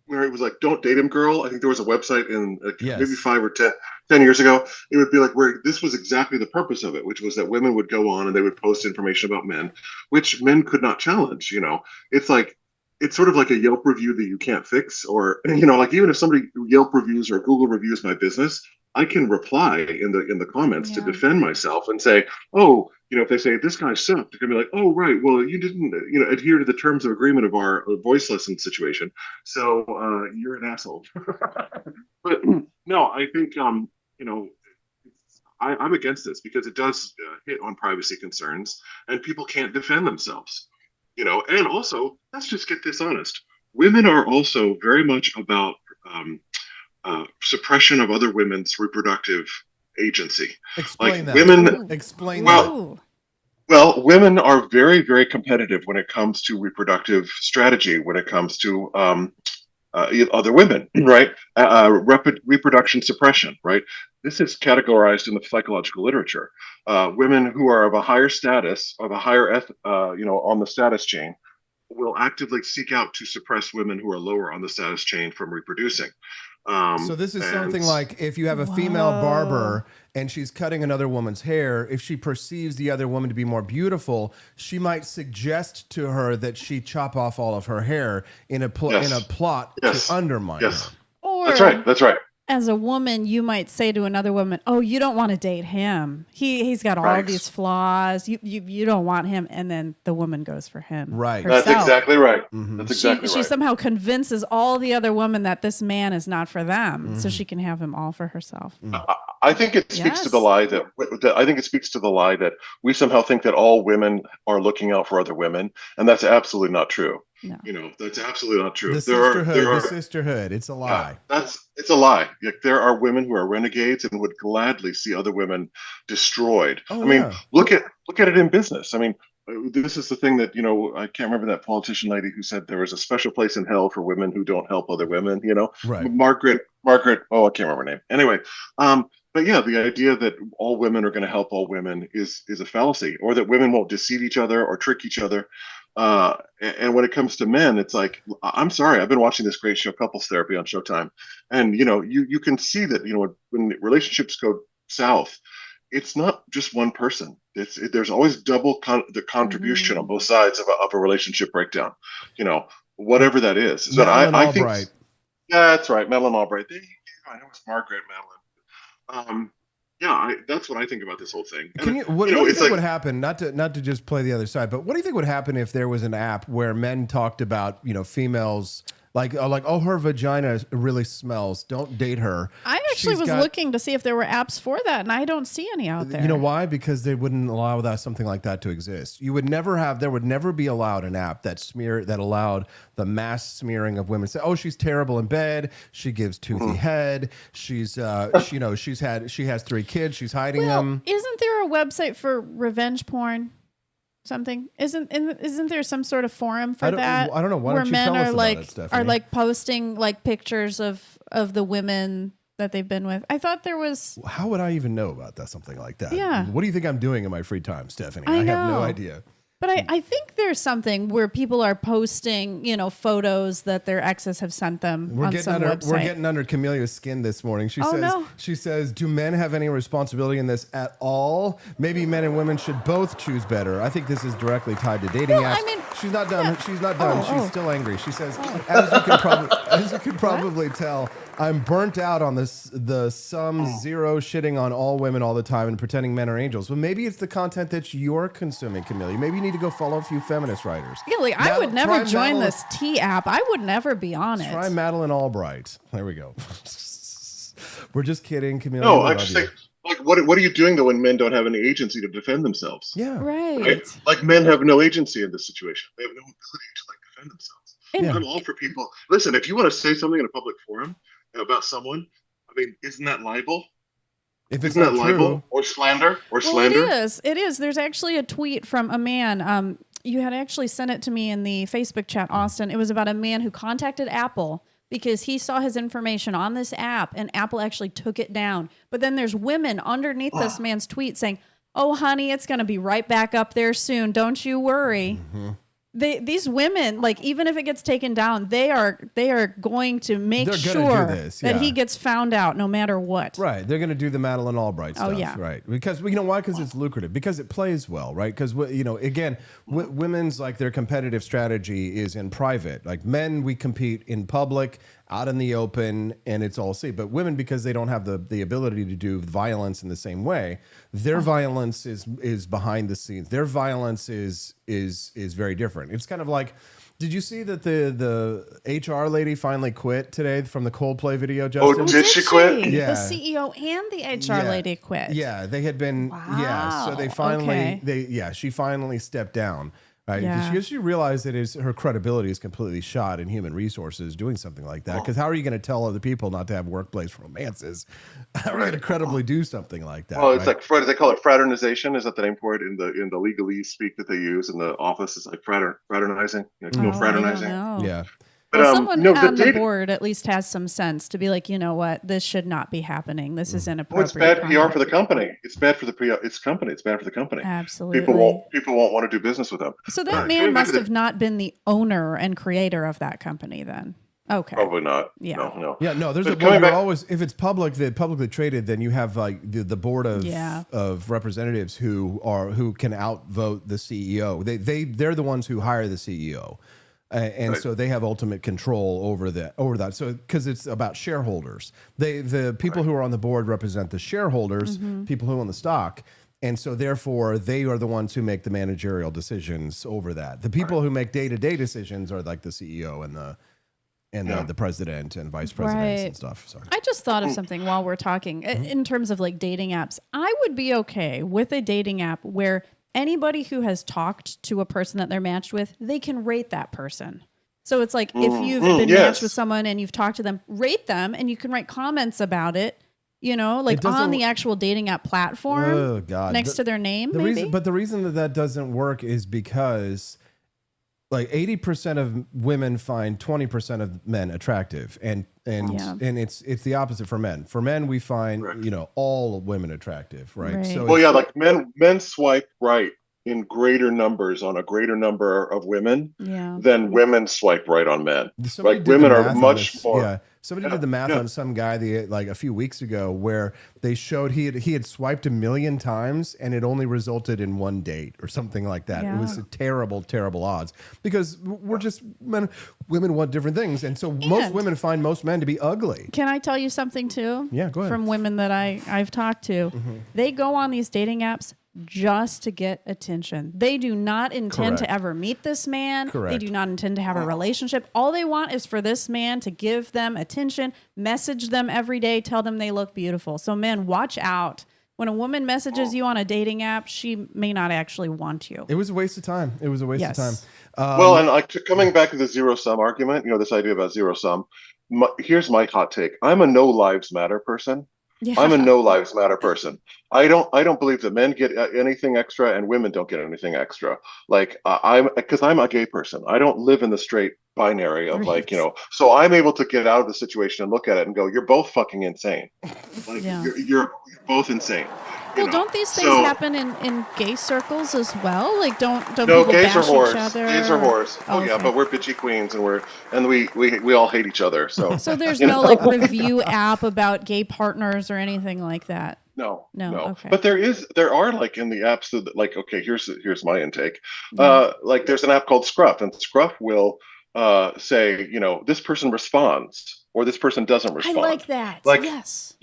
where it was like, don't date him, girl. I think there was a website in maybe 5 or 10 years ago. It would be like where this was exactly the purpose of it, which was that women would go on and they would post information about men, which men could not challenge. You know, it's sort of like a Yelp review that you can't fix, or, you know, like even if somebody Yelp reviews or Google reviews my business, I can reply in the comments to defend myself and say, oh, you know, if they say this guy sucked, it can be like, oh, right, well, you didn't, you know, adhere to the terms of agreement of our voice lesson situation, so you're an asshole. But no, I think, you know, I'm against this because it does hit on privacy concerns, and people can't defend themselves. You know, and also, let's just get this honest. Women are also very much about suppression of other women's reproductive agency. Explain that. Women, Explain that. Well, women are very, very competitive when it comes to reproductive strategy, when it comes to other women, right? Reproduction suppression, right? This is categorized in the psychological literature. Women who are of a higher status, of a higher, you know, on the status chain, will actively seek out to suppress women who are lower on the status chain from reproducing. So this is something like if you have a female barber and she's cutting another woman's hair, if she perceives the other woman to be more beautiful, she might suggest to her that she chop off all of her hair in a plot to undermine her. Or, that's right. as a woman, you might say to another woman, "Oh, you don't want to date him. He's got all of these flaws. You don't want him." And then the woman goes for him. Right. herself. That's exactly right. That's exactly She right. somehow convinces all the other women that this man is not for them, so she can have him all for herself. I think it speaks to the lie that I think it speaks to the lie that we somehow think that all women are looking out for other women, and that's absolutely not true. No. You know, that's absolutely not true. The sisterhood. It's a lie. It's a lie. Like, there are women who are renegades and would gladly see other women destroyed. Oh, I mean, yeah. look at it in business. I mean, this is the thing that, you know, I can't remember that politician lady who said there was a special place in hell for women who don't help other women. You know, Right. Margaret. Oh, I can't remember her name. Anyway, but yeah, the idea that all women are going to help all women is a fallacy, or that women won't deceive each other or trick each other. And when it comes to men, it's like, I'm sorry, I've been watching this great show, Couples Therapy, on Showtime, and you know, you can see that, you know, when relationships go south, it's not just one person. There's always double the contribution on both sides of a relationship breakdown. You know, whatever that is. But I think, yeah, that's right, Madeline Albright. I know it's Margaret Madeline. That's what I think about this whole thing. What do you think would happen? Not to just play the other side, but what do you think would happen if there was an app where men talked about, you know, females like oh, her vagina really smells, don't date her. I actually was looking to see if there were apps for that, and I don't see any out there. You know why? Because they wouldn't allow something like that to exist. There would never be allowed an app that allowed the mass smearing of women. Say, oh, she's terrible in bed. She gives toothy head. She's, she has 3 kids. She's hiding them. Isn't there a website for revenge porn? Something isn't there some sort of forum for that? I don't know. Why where don't you men tell us are about like it, Stephanie? are like posting like pictures of the women that they've been with. I thought there was. How would I even know about that? Something like that. Yeah. What do you think I'm doing in my free time, Stephanie? I have no know. idea. But I think there's something where people are posting, you know, photos that their exes have sent them on some website. We're getting under Camelia's skin this morning. She says, do men have any responsibility in this at all? Maybe men and women should both choose better. I think this is directly tied to dating apps. I mean, she's not done. Yeah. She's not done. She's still angry. She says, as you can probably tell, I'm burnt out on the zero shitting on all women all the time and pretending men are angels. Well, maybe it's the content that you're consuming, Camelia. Maybe you need to go follow a few feminist writers. Yeah, like I would never join this T app. I would never be on it. Try Madeline Albright. There we go. We're just kidding, Camelia. No, I'm just saying, like, what are you doing though when men don't have any agency to defend themselves? Yeah, right. Like men have no agency in this situation. They have no ability to like defend themselves. I'm all for people. Listen, if you want to say something in a public forum about someone, I mean, isn't that libel? If it's not not libel true, or slander or Well, slander? it is. There's actually a tweet from a man. You had actually sent it to me in the Facebook chat, Austin. It was about a man who contacted Apple because he saw his information on this app, and Apple actually took it down. But then there's women underneath this man's tweet saying, "Oh, honey, it's going to be right back up there soon. Don't you worry." Mm-hmm. These women, like, even if it gets taken down, they are going to make They're gonna sure do this, that yeah. he gets found out no matter what. right? They're going to do the Madeline Albright stuff, yeah. right? Because you know why? Because it's lucrative. Because it plays well, right? Because you know, again, women's like their competitive strategy is in private. Like men, we compete in public, out in the open, and it's all safe. But women, because they don't have the ability to do violence in the same way, their violence is behind the scenes. Their violence is very different. It's kind of like, did you see that the HR lady finally quit today from the Coldplay video, Justin? Oh, did she quit? Yeah. The CEO and the HR lady quit. Yeah, they had been. Wow. Yeah, so they finally. Okay. She finally stepped down. Right, Yeah. because she realized that her credibility is completely shot in human resources doing something like that. Because how are you going to tell other people not to have workplace romances? How are you going to credibly do something like that? Well, it's like they call it fraternization. Is that the name for it in the legalese speak that they use in the office? It's like fraternizing. You know, fraternizing. I don't know. Yeah. But, Well, someone on the data- board at least has some sense to be like, you know what, this should not be happening. This is Well, inappropriate. it's bad PR conduct. for the company. It's bad for the company. It's bad for the company. Absolutely. People won't want to do business with them. So that man must have not been the owner and creator of that company then. Okay. Probably not. Yeah. No. Yeah, no. There's But you're coming back- always, if it's publicly traded, then you have like the board of representatives who can outvote the CEO. They're the ones who hire the CEO. And so they have ultimate control over that. So because it's about shareholders, the people who are on the board represent the shareholders, people who own the stock. And so therefore they are the ones who make the managerial decisions over that. The people who make day-to-day decisions are like the CEO and the president and vice presidents and stuff. Sorry. I just thought of something while we're talking in terms of like dating apps. I would be okay with a dating app where anybody who has talked to a person that they're matched with, they can rate that person. So it's like if you've been matched with someone and you've talked to them, rate them, and you can write comments about it, like on the actual dating app platform next to their name. But the reason that doesn't work is because like 80% of women find 20% of men attractive, and it's the opposite for men. For men, we find all women attractive, right? So like men swipe right in greater numbers on a greater number of women than women swipe right on men. Like women are much more. Yeah. Somebody did the math on some guy a few weeks ago where they showed he had swiped 1 million times and it only resulted in one date or something like that. It was a terrible, terrible odds because we're just women want different things. And so most women find most men to be ugly. Can I tell you something too? Yeah, go ahead. From women that I've talked to, they go on these dating apps just to get attention. They do not intend to ever meet this man. They do not intend to have a relationship. All they want is for this man to give them attention, message them every day, tell them they look beautiful. So men, watch out. When a woman messages you on a dating app, she may not actually want you. It was a waste of time. It was a waste of time. Well, and coming back to the zero sum argument, this idea about zero sum, here's my hot take. I'm a no lives matter person. Yeah. I'm a no lives matter person. I don't believe that men get anything extra and women don't get anything extra. Like because I'm a gay person. I don't live in the straight binary of so I'm able to get out of the situation and look at it and go, you're both fucking insane. Like you're both insane. Well, don't these things happen in gay circles as well? Like don't people gays bash are whores. each other? Gays are whores. Oh yeah, but we're bitchy queens and we all hate each other. So there's no like review app about gay partners or anything like that. No. Okay. But there are like in the apps that like, okay, here's my intake. Like there's an app called Scruff, and Scruff will say, this person responds or this person doesn't respond. I like that. Like, yes.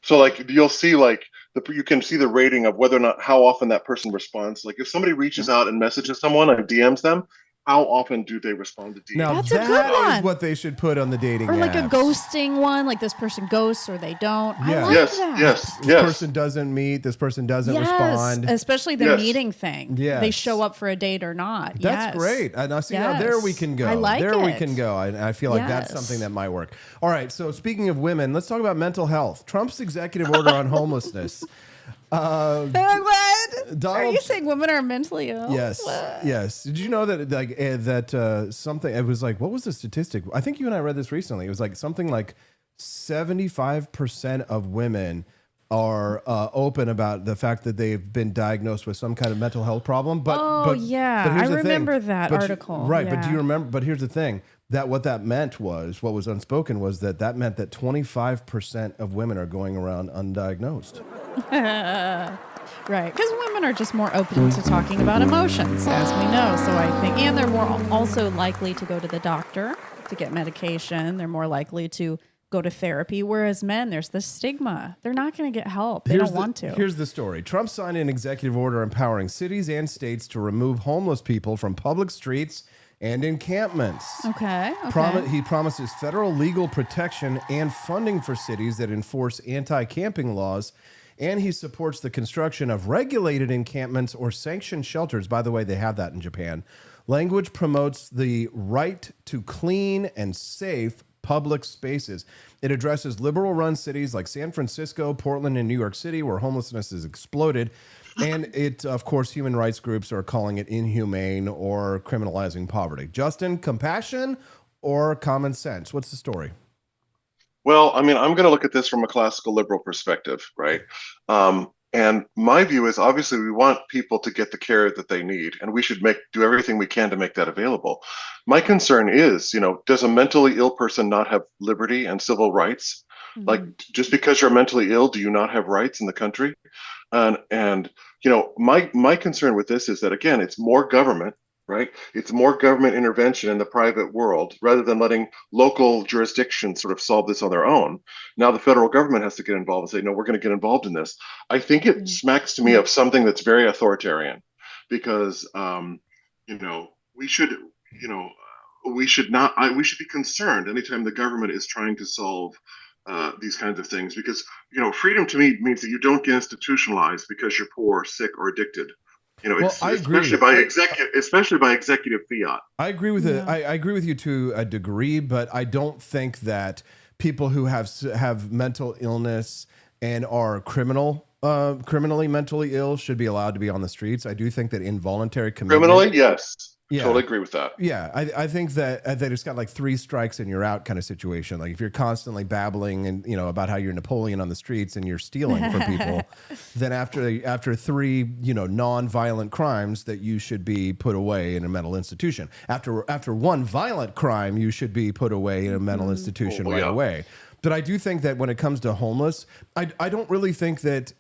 So like you'll see like you can see the rating of whether or not how often that person responds. Like if somebody reaches out and messages someone and DMs them, how often do they respond to DMs? Now that's a good one. Is what they should put on the dating or like apps. a ghosting one, like this person ghosts or they don't. Yeah. I like that. Yes. This person doesn't meet. This person doesn't respond. Especially the meeting thing. Yes. They show up for a date or not. That's great. And I see now there we can go. I like there it. we can go. I feel like that's something that might work. All right. So speaking of women, let's talk about mental health. Trump's executive order on homelessness. What? Are you saying women are mentally ill? Yes. What? Yes. Did you know that something? It was like, what was the statistic? I think you and I read this recently. It was like something like 75% of women are open about the fact that they've been diagnosed with some kind of mental health problem. But I remember that article. Right. But do you remember? But here's the thing. That what that meant was, what was unspoken was that meant that 25% of women are going around undiagnosed. Right, because women are just more open to talking about emotions, as we know. So I think, and they're more also likely to go to the doctor to get medication. They're more likely to go to therapy, whereas men, there's this stigma. They're not going to get help. They don't want to. Here's the story. Trump signed an executive order empowering cities and states to remove homeless people from public streets and encampments. Okay. He promises federal legal protection and funding for cities that enforce anti-camping laws, and he supports the construction of regulated encampments or sanctioned shelters. By the way, they have that in Japan. Language promotes the right to clean and safe public spaces. It addresses liberal-run cities like San Francisco, Portland, and New York City, where homelessness has exploded. And it, of course, human rights groups are calling it inhumane or criminalizing poverty. Justin, compassion or common sense? What's the story? Well, I mean, I'm going to look at this from a classical liberal perspective, right? And my view is obviously we want people to get the care that they need, and we should do everything we can to make that available. My concern is, does a mentally ill person not have liberty and civil rights? Mm-hmm. Like, just because you're mentally ill, do you not have rights in the country? And my concern with this is that, again, it's more government right? It's more government intervention in the private world rather than letting local jurisdictions sort of solve this on their own. Now the federal government has to get involved and say, no, we're going to get involved in this. I think it smacks to me of something that's very authoritarian because, we should, we should not, we should be concerned anytime the government is trying to solve these kinds of things because, freedom to me means that you don't get institutionalized because you're poor, sick, or addicted. I agree. Especially by executive fiat. I agree with it. I agree with you to a degree, but I don't think that people who have mental illness and are criminally mentally ill should be allowed to be on the streets. I do think that involuntary commitment. Criminally, yes. Totally agree with that. Yeah, I think that it's got like 3 strikes and you're out kind of situation. Like if you're constantly babbling and about how you're Napoleon on the streets and you're stealing from people, then after 3 non-violent crimes that you should be put away in a mental institution. After 1 violent crime, you should be put away in a mental institution right away. But I do think that when it comes to homeless, I don't really think that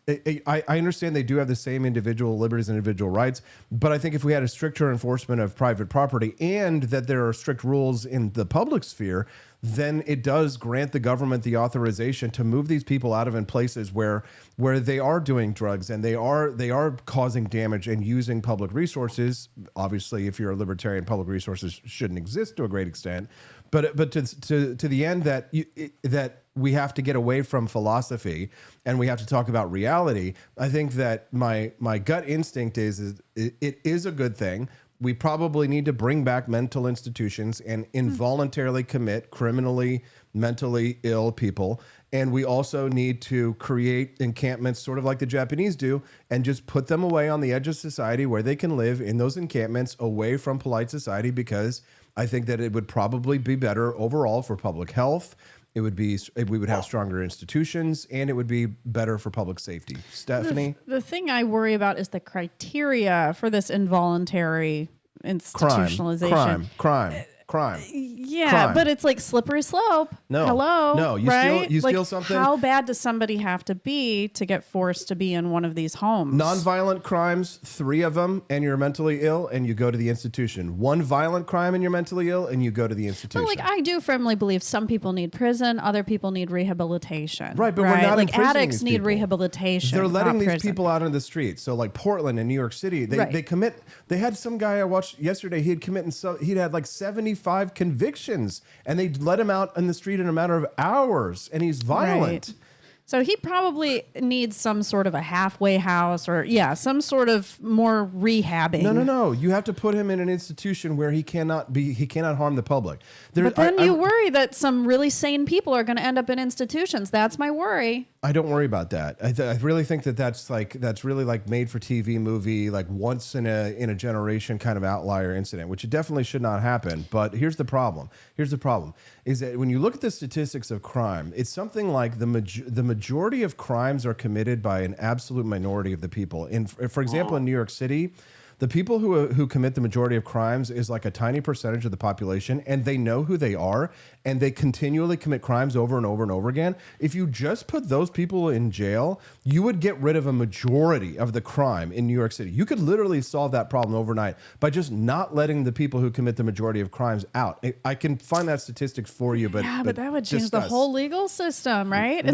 I understand they do have the same individual liberties and individual rights. But I think if we had a stricter enforcement of private property and that there are strict rules in the public sphere, then it does grant the government the authorization to move these people out of in places where they are doing drugs and they are causing damage and using public resources. Obviously, if you're a libertarian, public resources shouldn't exist to a great extent. But to the end that we have to get away from philosophy and we have to talk about reality. I think that my gut instinct is it is a good thing. We probably need to bring back mental institutions and involuntarily commit criminally, mentally ill people. And we also need to create encampments sort of like the Japanese do and just put them away on the edge of society where they can live in those encampments away from polite society, because I think that it would probably be better overall for public health. We would have stronger institutions, and it would be better for public safety. Stephanie? The thing I worry about is the criteria for this involuntary institutionalization. Crime. Yeah, Crime. but it's like slippery slope. No. Hello. No, you right? steal something. How bad does somebody have to be to get forced to be in one of these homes? Non-violent crimes, 3 of them, and you're mentally ill, and you go to the institution. 1 violent crime and you're mentally ill, and you go to the institution. But I do firmly believe some people need prison, other people need rehabilitation. Right, but we're not imprisoning addicts these need people. rehabilitation. They're letting these prison. people out in the streets. So like Portland and New York City, they commit. They had some guy I watched yesterday. He'd had like 75 convictions, and they let him out in the street in a matter of hours, and he's violent. Right. So he probably needs some sort of a halfway house or some sort of more rehabbing. No. You have to put him in an institution where he cannot harm the public. But then you worry that some really sane people are going to end up in institutions. That's my worry. I don't worry about that. I really think that's really like made for TV movie, like once in a generation kind of outlier incident, which it definitely should not happen. But here's the problem. Is that when you look at the statistics of crime, it's something like the majority of crimes are committed by an absolute minority of the people. For example, in New York City, the people who commit the majority of crimes is like a tiny percentage of the population, and they know who they are, and they continually commit crimes over and over and over again. If you just put those people in jail, you would get rid of a majority of the crime in New York City. You could literally solve that problem overnight by just not letting the people who commit the majority of crimes out. I can find that statistics for you, but but that would change the whole legal system, right?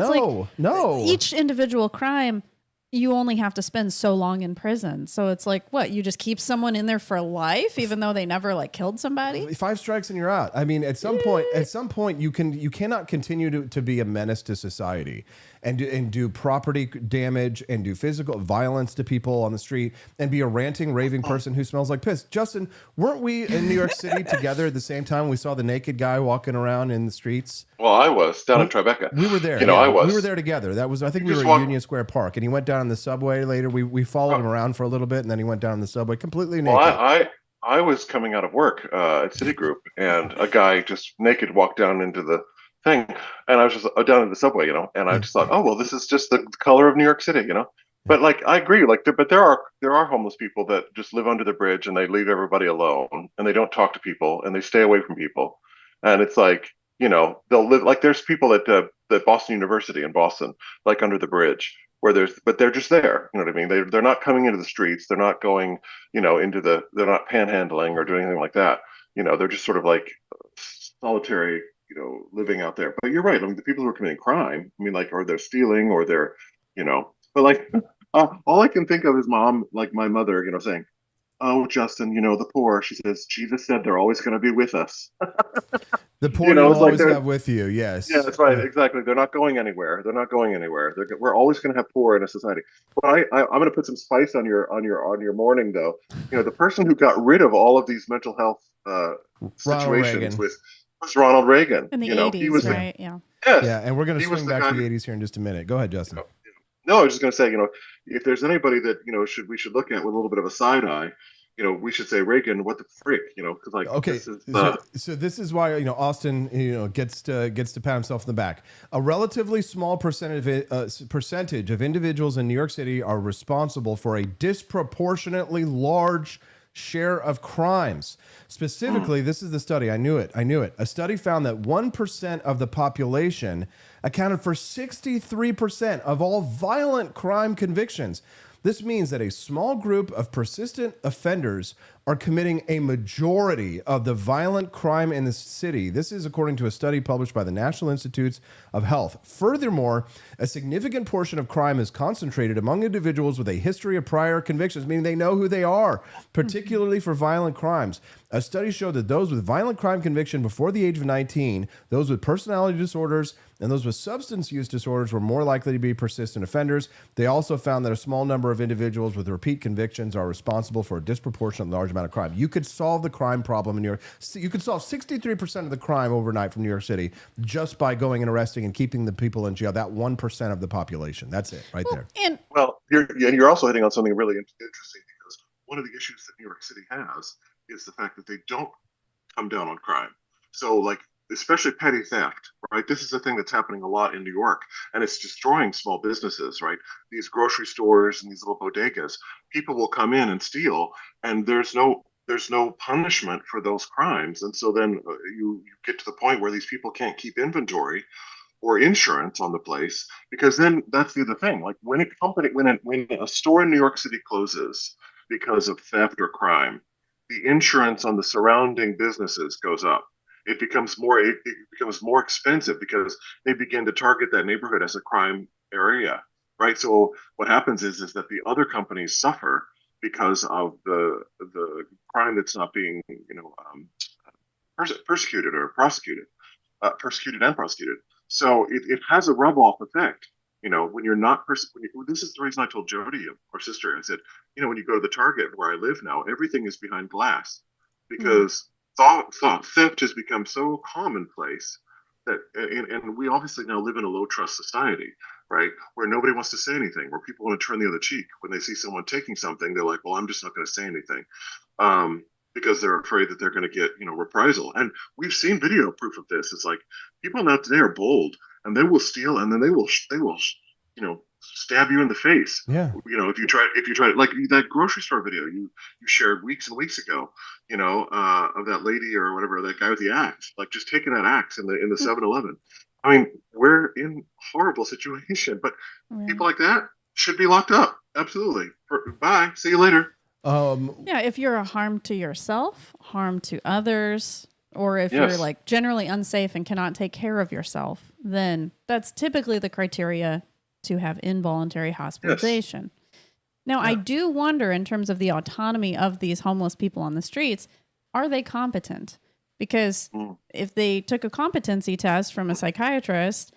No. Each individual crime, you only have to spend so long in prison. So it's like, what, you just keep someone in there for life, even though they never killed somebody? 5 strikes and you're out. I mean, at some point, you cannot continue to be a menace to society and do property damage and do physical violence to people on the street and be a ranting, raving person who smells like piss. Justin, weren't we in New York City together at the same time we saw the naked guy walking around in the streets? Well, I was down in Tribeca. We were there. I was. We were there together. I think we were at Union Square Park, and he went down in the subway later. We followed him around for a little bit, and then he went down in the subway completely naked. Well, I was coming out of work at Citigroup, and a guy just naked walked down into the thing, and I was just down in the subway, and I just thought, oh well, this is just the color of New York City, But I agree, but there are homeless people that just live under the bridge and they leave everybody alone and they don't talk to people and they stay away from people, and it's they'll live there's people at Boston University in Boston, under the bridge, but they're just there. You know what I mean? They're not coming into the streets. They're not going, they're not panhandling or doing anything like that. They're just sort of like solitary, living out there. But you're right. I mean, the people who are committing crime, I mean, like, or they're stealing or they're, but like, all I can think of is mom, like my mother, saying, "Oh, Justin, the poor." She says, "Jesus said they're always going to be with us." The poor you'll always have with you. Yes. Yeah, that's right. Exactly. They're not going anywhere. They're not going anywhere. We're always going to have poor in a society. But I'm going to put some spice on your morning, though. The person who got rid of all of these mental health situations was Ronald Reagan. In the 80s, he was right? Yeah. Yes. Yeah, and we're going to swing back to the 80s here in just a minute. Go ahead, Justin. No, I was just going to say, if there's anybody that we should look at with a little bit of a side eye, we should say, Reagan, what the frick, because like, okay, this is, so this is why Austin gets to pat himself in the back. A relatively small percentage of individuals in New York City are responsible for a disproportionately large share of crimes. Specifically, this is the study. I knew it. A study found that 1% of the population accounted for 63% of all violent crime convictions. This means that a small group of persistent offenders are committing a majority of the violent crime in the city. This is according to a study published by the National Institutes of Health. Furthermore, a significant portion of crime is concentrated among individuals with a history of prior convictions, meaning they know who they are, particularly for violent crimes. A study showed that those with violent crime conviction before the age of 19, those with personality disorders, and those with substance use disorders were more likely to be persistent offenders. They also found that a small number of individuals with repeat convictions are responsible for a disproportionate large amount of crime. You could solve the crime problem in New York. You could solve 63% of the crime overnight from New York City just by going and arresting and keeping the people in jail. That 1% of the population. That's it right there. And you're also hitting on something really interesting, because one of the issues that New York City has is the fact that they don't come down on crime. So, like, especially petty theft, right? This is a thing that's happening a lot in New York, and it's destroying small businesses, right? These grocery stores and these little bodegas, people will come in and steal, and there's no punishment for those crimes. And so then you get to the point where these people can't keep inventory or insurance on the place, because then that's the other thing. Like, when a store in New York City closes because of theft or crime, the insurance on the surrounding businesses goes up. It becomes more expensive because they begin to target that neighborhood as a crime area, right? So what happens is that the other companies suffer because of the crime that's not being persecuted or prosecuted, persecuted and prosecuted. So it has a rub-off effect. When you're not this is the reason I told Jody, our sister, I said, when you go to the Target where I live now, everything is behind glass, because theft has become so commonplace that, and we obviously now live in a low trust society, right? Where nobody wants to say anything, where people want to turn the other cheek. When they see someone taking something, they're like, well, I'm just not going to say anything. Because they're afraid that they're going to get, reprisal. And we've seen video proof of this. It's like, people now today are bold, and they will steal, and then they will, stab you in the face. Yeah. If you try like that grocery store video you shared weeks and weeks ago, of that lady or whatever, that guy with the axe, like just taking that axe in the 7-Eleven. I mean, we're in horrible situation, but people like that should be locked up. Absolutely. Bye. See you later. Yeah, if you're a harm to yourself, harm to others, or if you're like generally unsafe and cannot take care of yourself, then that's typically the criteria to have involuntary hospitalization. Now, I do wonder, in terms of the autonomy of these homeless people on the streets, are they competent? Because if they took a competency test from a psychiatrist,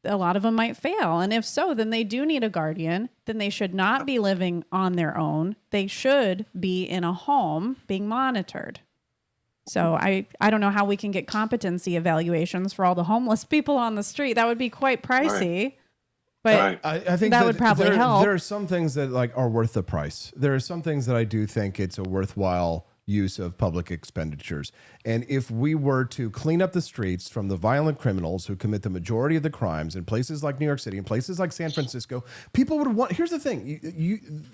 a lot of them might fail. And if so, then they do need a guardian. Then they should not be living on their own. They should be in a home being monitored. So I don't know how we can get competency evaluations for all the homeless people on the street. That would be quite pricey. Right. But I think that would probably help. There are some things that are worth the price. There are some things that I do think it's a worthwhile use of public expenditures. And if we were to clean up the streets from the violent criminals who commit the majority of the crimes in places like New York City and places like San Francisco, people would want. Here's the thing: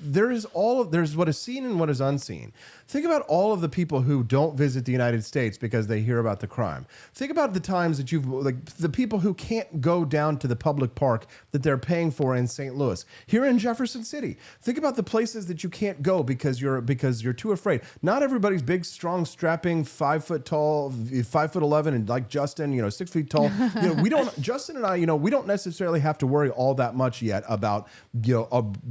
there's what is seen and what is unseen. Think about all of the people who don't visit the United States because they hear about the crime. Think about the times that the people who can't go down to the public park that they're paying for in St. Louis. Here in Jefferson City, think about the places that you can't go because you're too afraid. Not everybody's big, strong, strapping, 5 foot tall, 5'11", and like Justin, 6 feet tall. Justin and I, we don't necessarily have to worry all that much yet about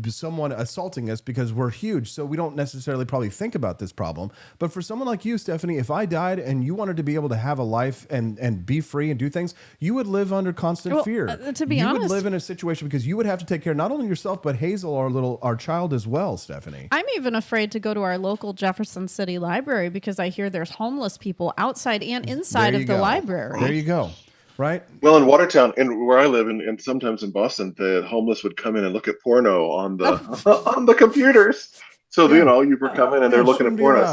someone assaulting us because we're huge. So we don't necessarily probably think about this problem. But for someone like you, Stephanie, if I died and you wanted to be able to have a life and be free and do things, you would live under constant fear. To be honest, you would live in a situation because you would have to take care not only yourself but Hazel, our child as well. Stephanie, I'm even afraid to go to our local Jefferson City library because I hear there's homeless people outside and inside of the library. There you go. Right. Well, in Watertown, and where I live, and sometimes in Boston, the homeless would come in and look at porno on the on the computers. So you would come in and they're looking at porno.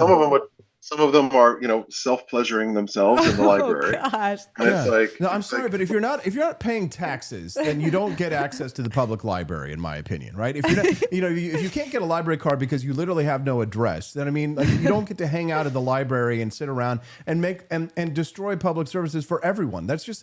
Some of them are, self-pleasuring themselves in the library. Oh, gosh. And it's like, no, I'm sorry, but if you're not paying taxes, then you don't get access to the public library, in my opinion, right? If you're not, if you can't get a library card because you literally have no address, then you don't get to hang out at the library and sit around and make and destroy public services for everyone. That's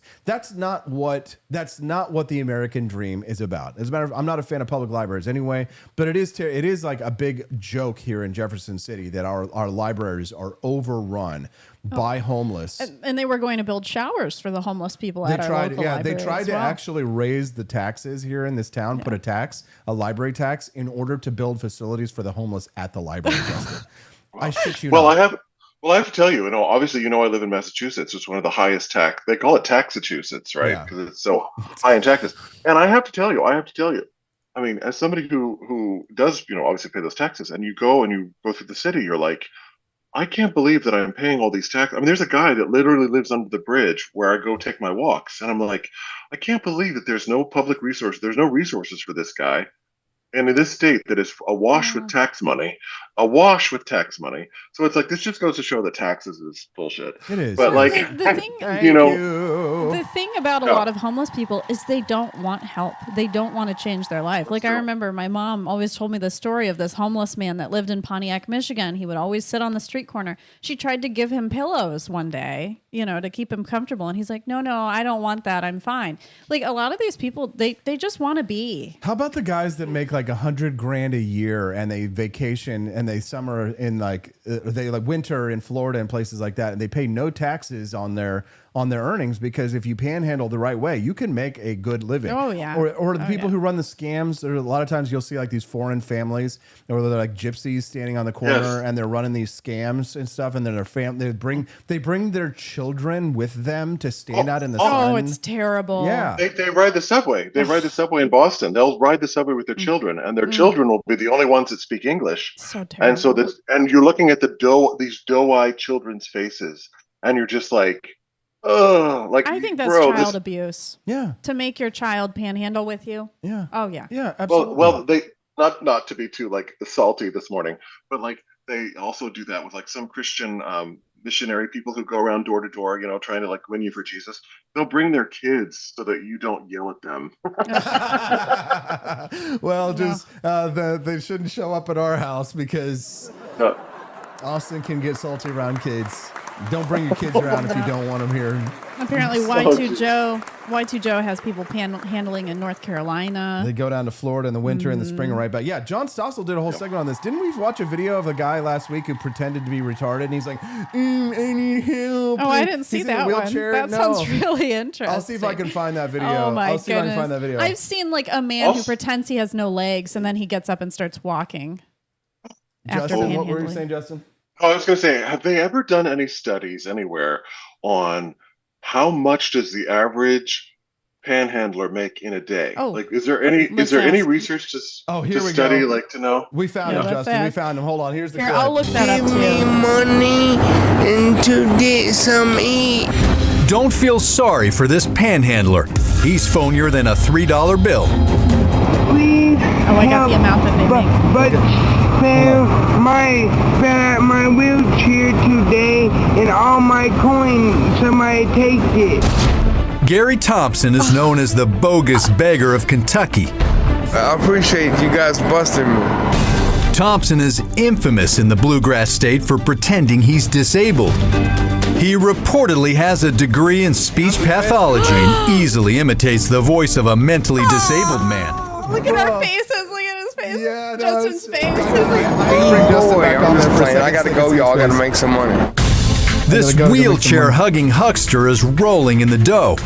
not what the American dream is about. As a matter of, I'm not a fan of public libraries anyway, but it is like a big joke here in Jefferson City that our libraries are overrun by homeless. And they were going to build showers for the homeless people at our local library. They tried to actually raise the taxes here in this town, put a library tax, in order to build facilities for the homeless at the library. I shit you not. I have to tell you, obviously, I live in Massachusetts. It's one of the highest tax. They call it Taxachusetts, right? Because it's so high in taxes. And I have to tell you, I mean, as somebody who does, obviously pay those taxes, and you go through the city, you're like, I can't believe that I'm paying all these taxes. I mean, there's a guy that literally lives under the bridge where I go take my walks. And I'm like, I can't believe that there's no public resource. There's no resources for this guy. And in this state that is awash with tax money. So it's like, this just goes to show that taxes is bullshit. It is. But the thing about a lot of homeless people is they don't want help. They don't want to change their life. Like I remember my mom always told me the story of this homeless man that lived in Pontiac, Michigan. He would always sit on the street corner. She tried to give him pillows one day, to keep him comfortable. And he's like, no, I don't want that. I'm fine. Like a lot of these people, they just want to be. How about the guys that make like $100,000 a year and they vacation and they summer in they winter in Florida and places like that, and they pay no taxes on their earnings, because if you panhandle the right way, you can make a good living. Oh yeah. Or the people who run the scams. There are a lot of times you'll see like these foreign families, or they're like gypsies standing on the corner and they're running these scams and stuff, and then they bring their children with them to stand out in the sun. Oh, it's terrible. Yeah. They ride the subway. They ride the subway in Boston. They'll ride the subway with their children, and their children will be the only ones that speak English. So terrible. And you're looking at these doe-eyed children's faces, and you're just like, I think that's child abuse. Yeah. To make your child panhandle with you. Yeah. Oh yeah. Yeah, absolutely. Well, they not to be too salty this morning, but they also do that with some Christian missionary people who go around door to door, trying to win you for Jesus. They'll bring their kids so that you don't yell at them. Well, they shouldn't show up at our house because Austin can get salty around kids. Don't bring your kids around if you don't want them here. Apparently, Y2 Joe has people panhandling in North Carolina. They go down to Florida in the winter and the spring and right back. Yeah, John Stossel did a whole segment on this. Didn't we watch a video of a guy last week who pretended to be retarded? And he's like, I need help. Oh, I didn't see that one. That sounds really interesting. I'll see if I can find that video. Oh, my I'll see if I can find that video. I've seen a man who pretends he has no legs, and then he gets up and starts walking. Justin, what were you saying, Justin? Oh, I was going to say, have they ever done any studies anywhere on how much does the average panhandler make in a day? Is there any research to study to know? We found him, Justin. We found him. Hold on. Here's the clip. I'll look that up too. Give me money and to get some eat. Don't feel sorry for this panhandler. He's phonier than a $3 bill. I got the amount that they make. But found my wheelchair today and all my coins. Somebody takes it. Gary Thompson is known as the bogus beggar of Kentucky. I appreciate you guys busting me. Thompson is infamous in the bluegrass state for pretending he's disabled. He reportedly has a degree in speech pathology and easily imitates the voice of a mentally disabled man. Look at our faces. Look at his face. Yeah, no, Justin's face. I'm just playing. I gotta go, y'all. I gotta make some money. This wheelchair-hugging huckster is rolling in the dough.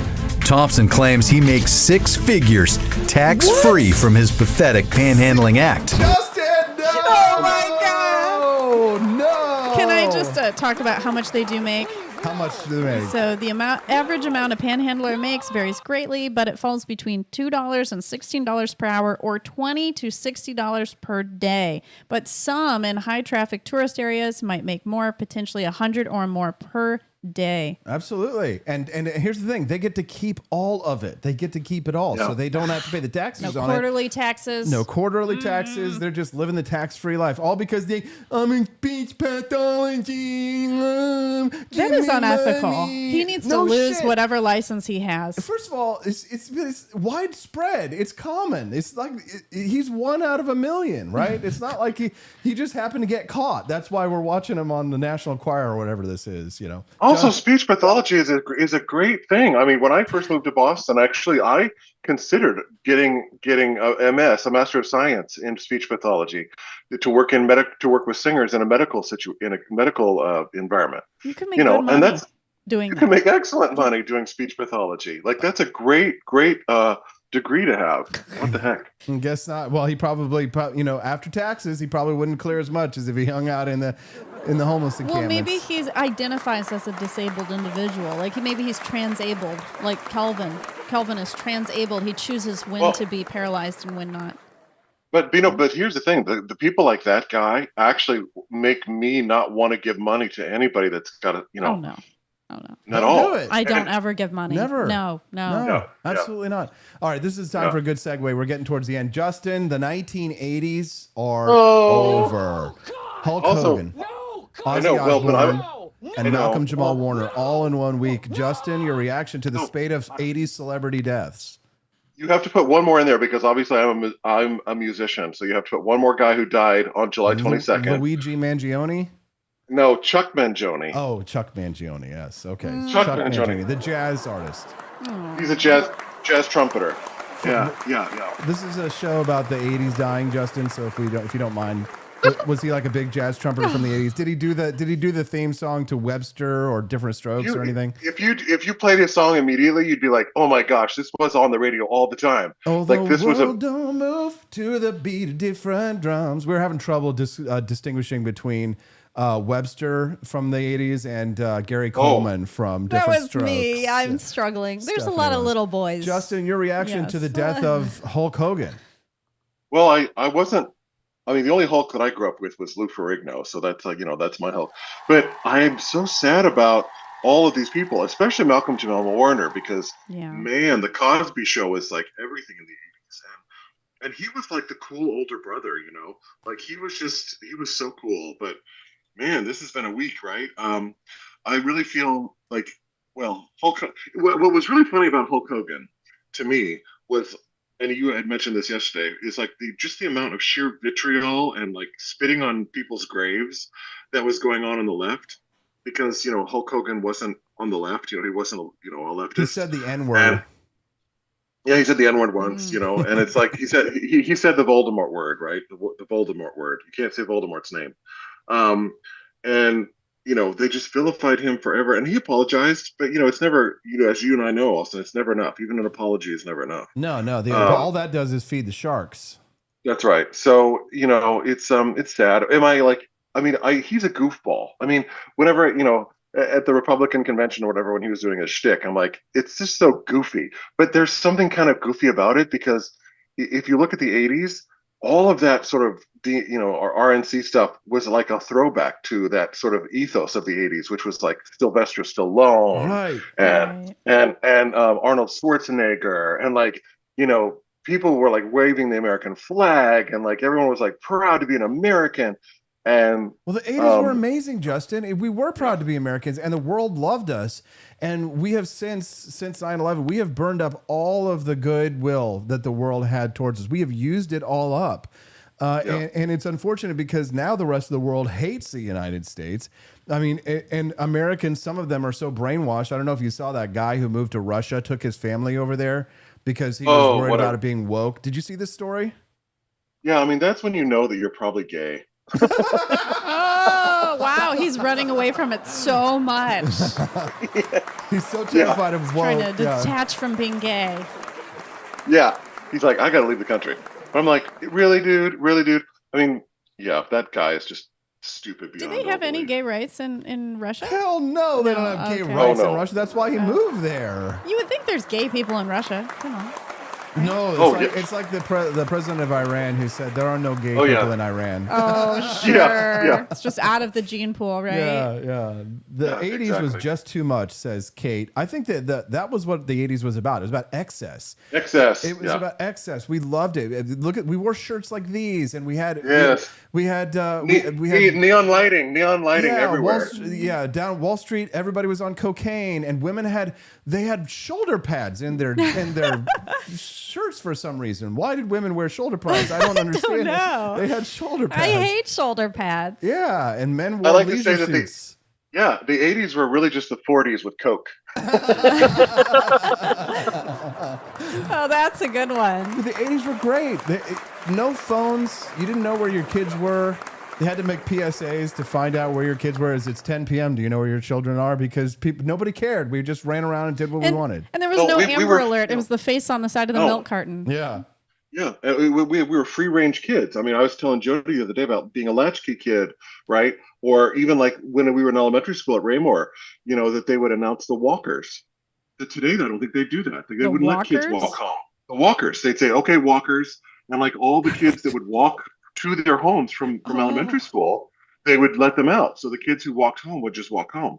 Thompson claims he makes 6 figures tax-free from his pathetic panhandling act. Justin, no! Oh my God! No! Can I just talk about how much they do make? How much do they make? So the average amount a panhandler makes varies greatly, but it falls between $2 and $16 per hour or $20 to $60 per day. But some in high traffic tourist areas might make more, potentially $100 or more per day. Absolutely. And here's the thing. They get to keep all of it. They get to keep it all. Yeah. So they don't have to pay the taxes No on it. quarterly taxes. No quarterly taxes. They're just living the tax-free life. All because I'm in speech pathology. That is unethical. He needs to lose whatever license he has. First of all, it's widespread. It's common. It's like he's 1 out of a million, right? It's not like he just happened to get caught. That's why we're watching him on the National Enquirer or whatever this is, you know. Also, speech pathology is a great thing. I mean, when I first moved to Boston, actually, I considered getting a MS, a Master of Science in speech pathology, to work with singers in a medical environment. You can make good money doing that. You can make excellent money doing speech pathology. Like that's a great degree to have. What the heck? I guess not. Well, he probably, after taxes, he probably wouldn't clear as much as if he hung out in the homeless encampments. Well, maybe he identifies as a disabled individual. Like maybe he's transabled, like Calvin. Calvin is transabled. He chooses when to be paralyzed and when not. But but here's the thing: the people like that guy actually make me not want to give money to anybody that's got a Oh no. Not all. I don't ever give money. Never. No. Absolutely not. All right, this is time for a good segue. We're getting towards the end. Justin, the 1980s are over. Hulk Hogan, Ozzy Osbourne, and Malcolm Jamal Warner all in 1 week. Justin, your reaction to the spate of 80s celebrity deaths? You have to put one more in there because obviously I'm a musician, so you have to put one more guy who died on July 22nd. Luigi Mangione? No, Chuck Mangione. Oh, Chuck Mangione. Yes. Okay. Chuck Mangione, the jazz artist. He's a jazz trumpeter. Yeah. This is a show about the 80s dying, Justin. So if you don't mind, was he like a big jazz trumpeter from the 80s? Did he do the theme song to Webster or Different Strokes or anything? If you played his song immediately, you'd be like, "Oh my gosh, this was on the radio all the time." Like this was don't move to the beat of different drums. We're having trouble distinguishing between Webster from the 80s and Gary Coleman from Different Strokes. That was me. I'm struggling. There's a lot of little boys. Justin, your reaction to the death of Hulk Hogan? Well, I wasn't. I mean, the only Hulk that I grew up with was Lou Ferrigno, so that's that's my Hulk. But I am so sad about all of these people, especially Malcolm Jamal Warner, because man, the Cosby Show was like everything in the 80s, and he was like the cool older brother, like he was so cool. But man, this has been a week, right? I really feel like, what was really funny about Hulk Hogan to me was, and you had mentioned this yesterday, is like the amount of sheer vitriol and like spitting on people's graves that was going on the left, because Hulk Hogan wasn't on the left, he wasn't a leftist. He said the N-word. Yeah, he said the N-word once, and it's like he said the Voldemort word, right? The Voldemort word. You can't say Voldemort's name. And they just vilified him forever, and he apologized, but it's never, as you and I know, Austin, it's never enough. Even an apology is never enough. No, all that does is feed the sharks. That's right. So it's sad. He's a goofball. I mean, whenever at the Republican convention or whatever, when he was doing his shtick, I'm like, it's just so goofy. But there's something kind of goofy about it, because if you look at the 80s, all of that sort of our RNC stuff was like a throwback to that sort of ethos of the 80s, which was like Sylvester Stallone, and Arnold Schwarzenegger, and like people were like waving the American flag, and like everyone was like proud to be an American. And well, the 80s were amazing, Justin. We were proud to be Americans, and the world loved us. And we have since 9/11, we have burned up all of the goodwill that the world had towards us. We have used it all up. And it's unfortunate because now the rest of the world hates the United States. I mean, and Americans, some of them are so brainwashed. I don't know if you saw that guy who moved to Russia, took his family over there because he was worried about it being woke. Did you see this story? Yeah, I mean, that's when you know that you're probably gay. Oh, wow. He's running away from it so much. He's so terrified of woke. Trying to detach from being gay. Yeah. He's like, I got to leave the country. But I'm like, really, dude? Really, dude? I mean, yeah, that guy is just stupid Do beyond they have all any belief. gay rights in Russia? Hell no, they don't have gay rights in Russia. That's why he moved there. You would think there's gay people in Russia. Come on. No, it's like the president of Iran who said there are no gay people in Iran. Oh, sure. Yeah. It's just out of the gene pool, right? Yeah. The 80s was just too much, says Kate. I think that was what the 80s was about. It was about excess. It was about excess. We loved it. We wore shirts like these, and we had we had neon lighting everywhere. Down Wall Street, everybody was on cocaine, and women had shoulder pads in their shirts for some reason. Why did women wear shoulder pads? I don't understand. They had shoulder pads. I hate shoulder pads. Yeah, and men wore leisure suits. The 80s were really just the 40s with Coke. Oh, that's a good one. The 80s were great. No phones. You didn't know where your kids were. They had to make PSAs to find out where your kids were. As it's 10 p.m. Do you know where your children are? Because nobody cared. We just ran around and did what we wanted. And there was no Amber Alert. It was the face on the side of the milk carton. Yeah. Yeah, we were free range kids. I mean, I was telling Jody the other day about being a latchkey kid, right? Or even like when we were in elementary school at Raymore, that they would announce the walkers. But today, I don't think they do that. They wouldn't let kids walk home. The walkers. They'd say, "Okay, walkers," and like all the kids that would walk to their homes from elementary school, they would let them out. So the kids who walked home would just walk home.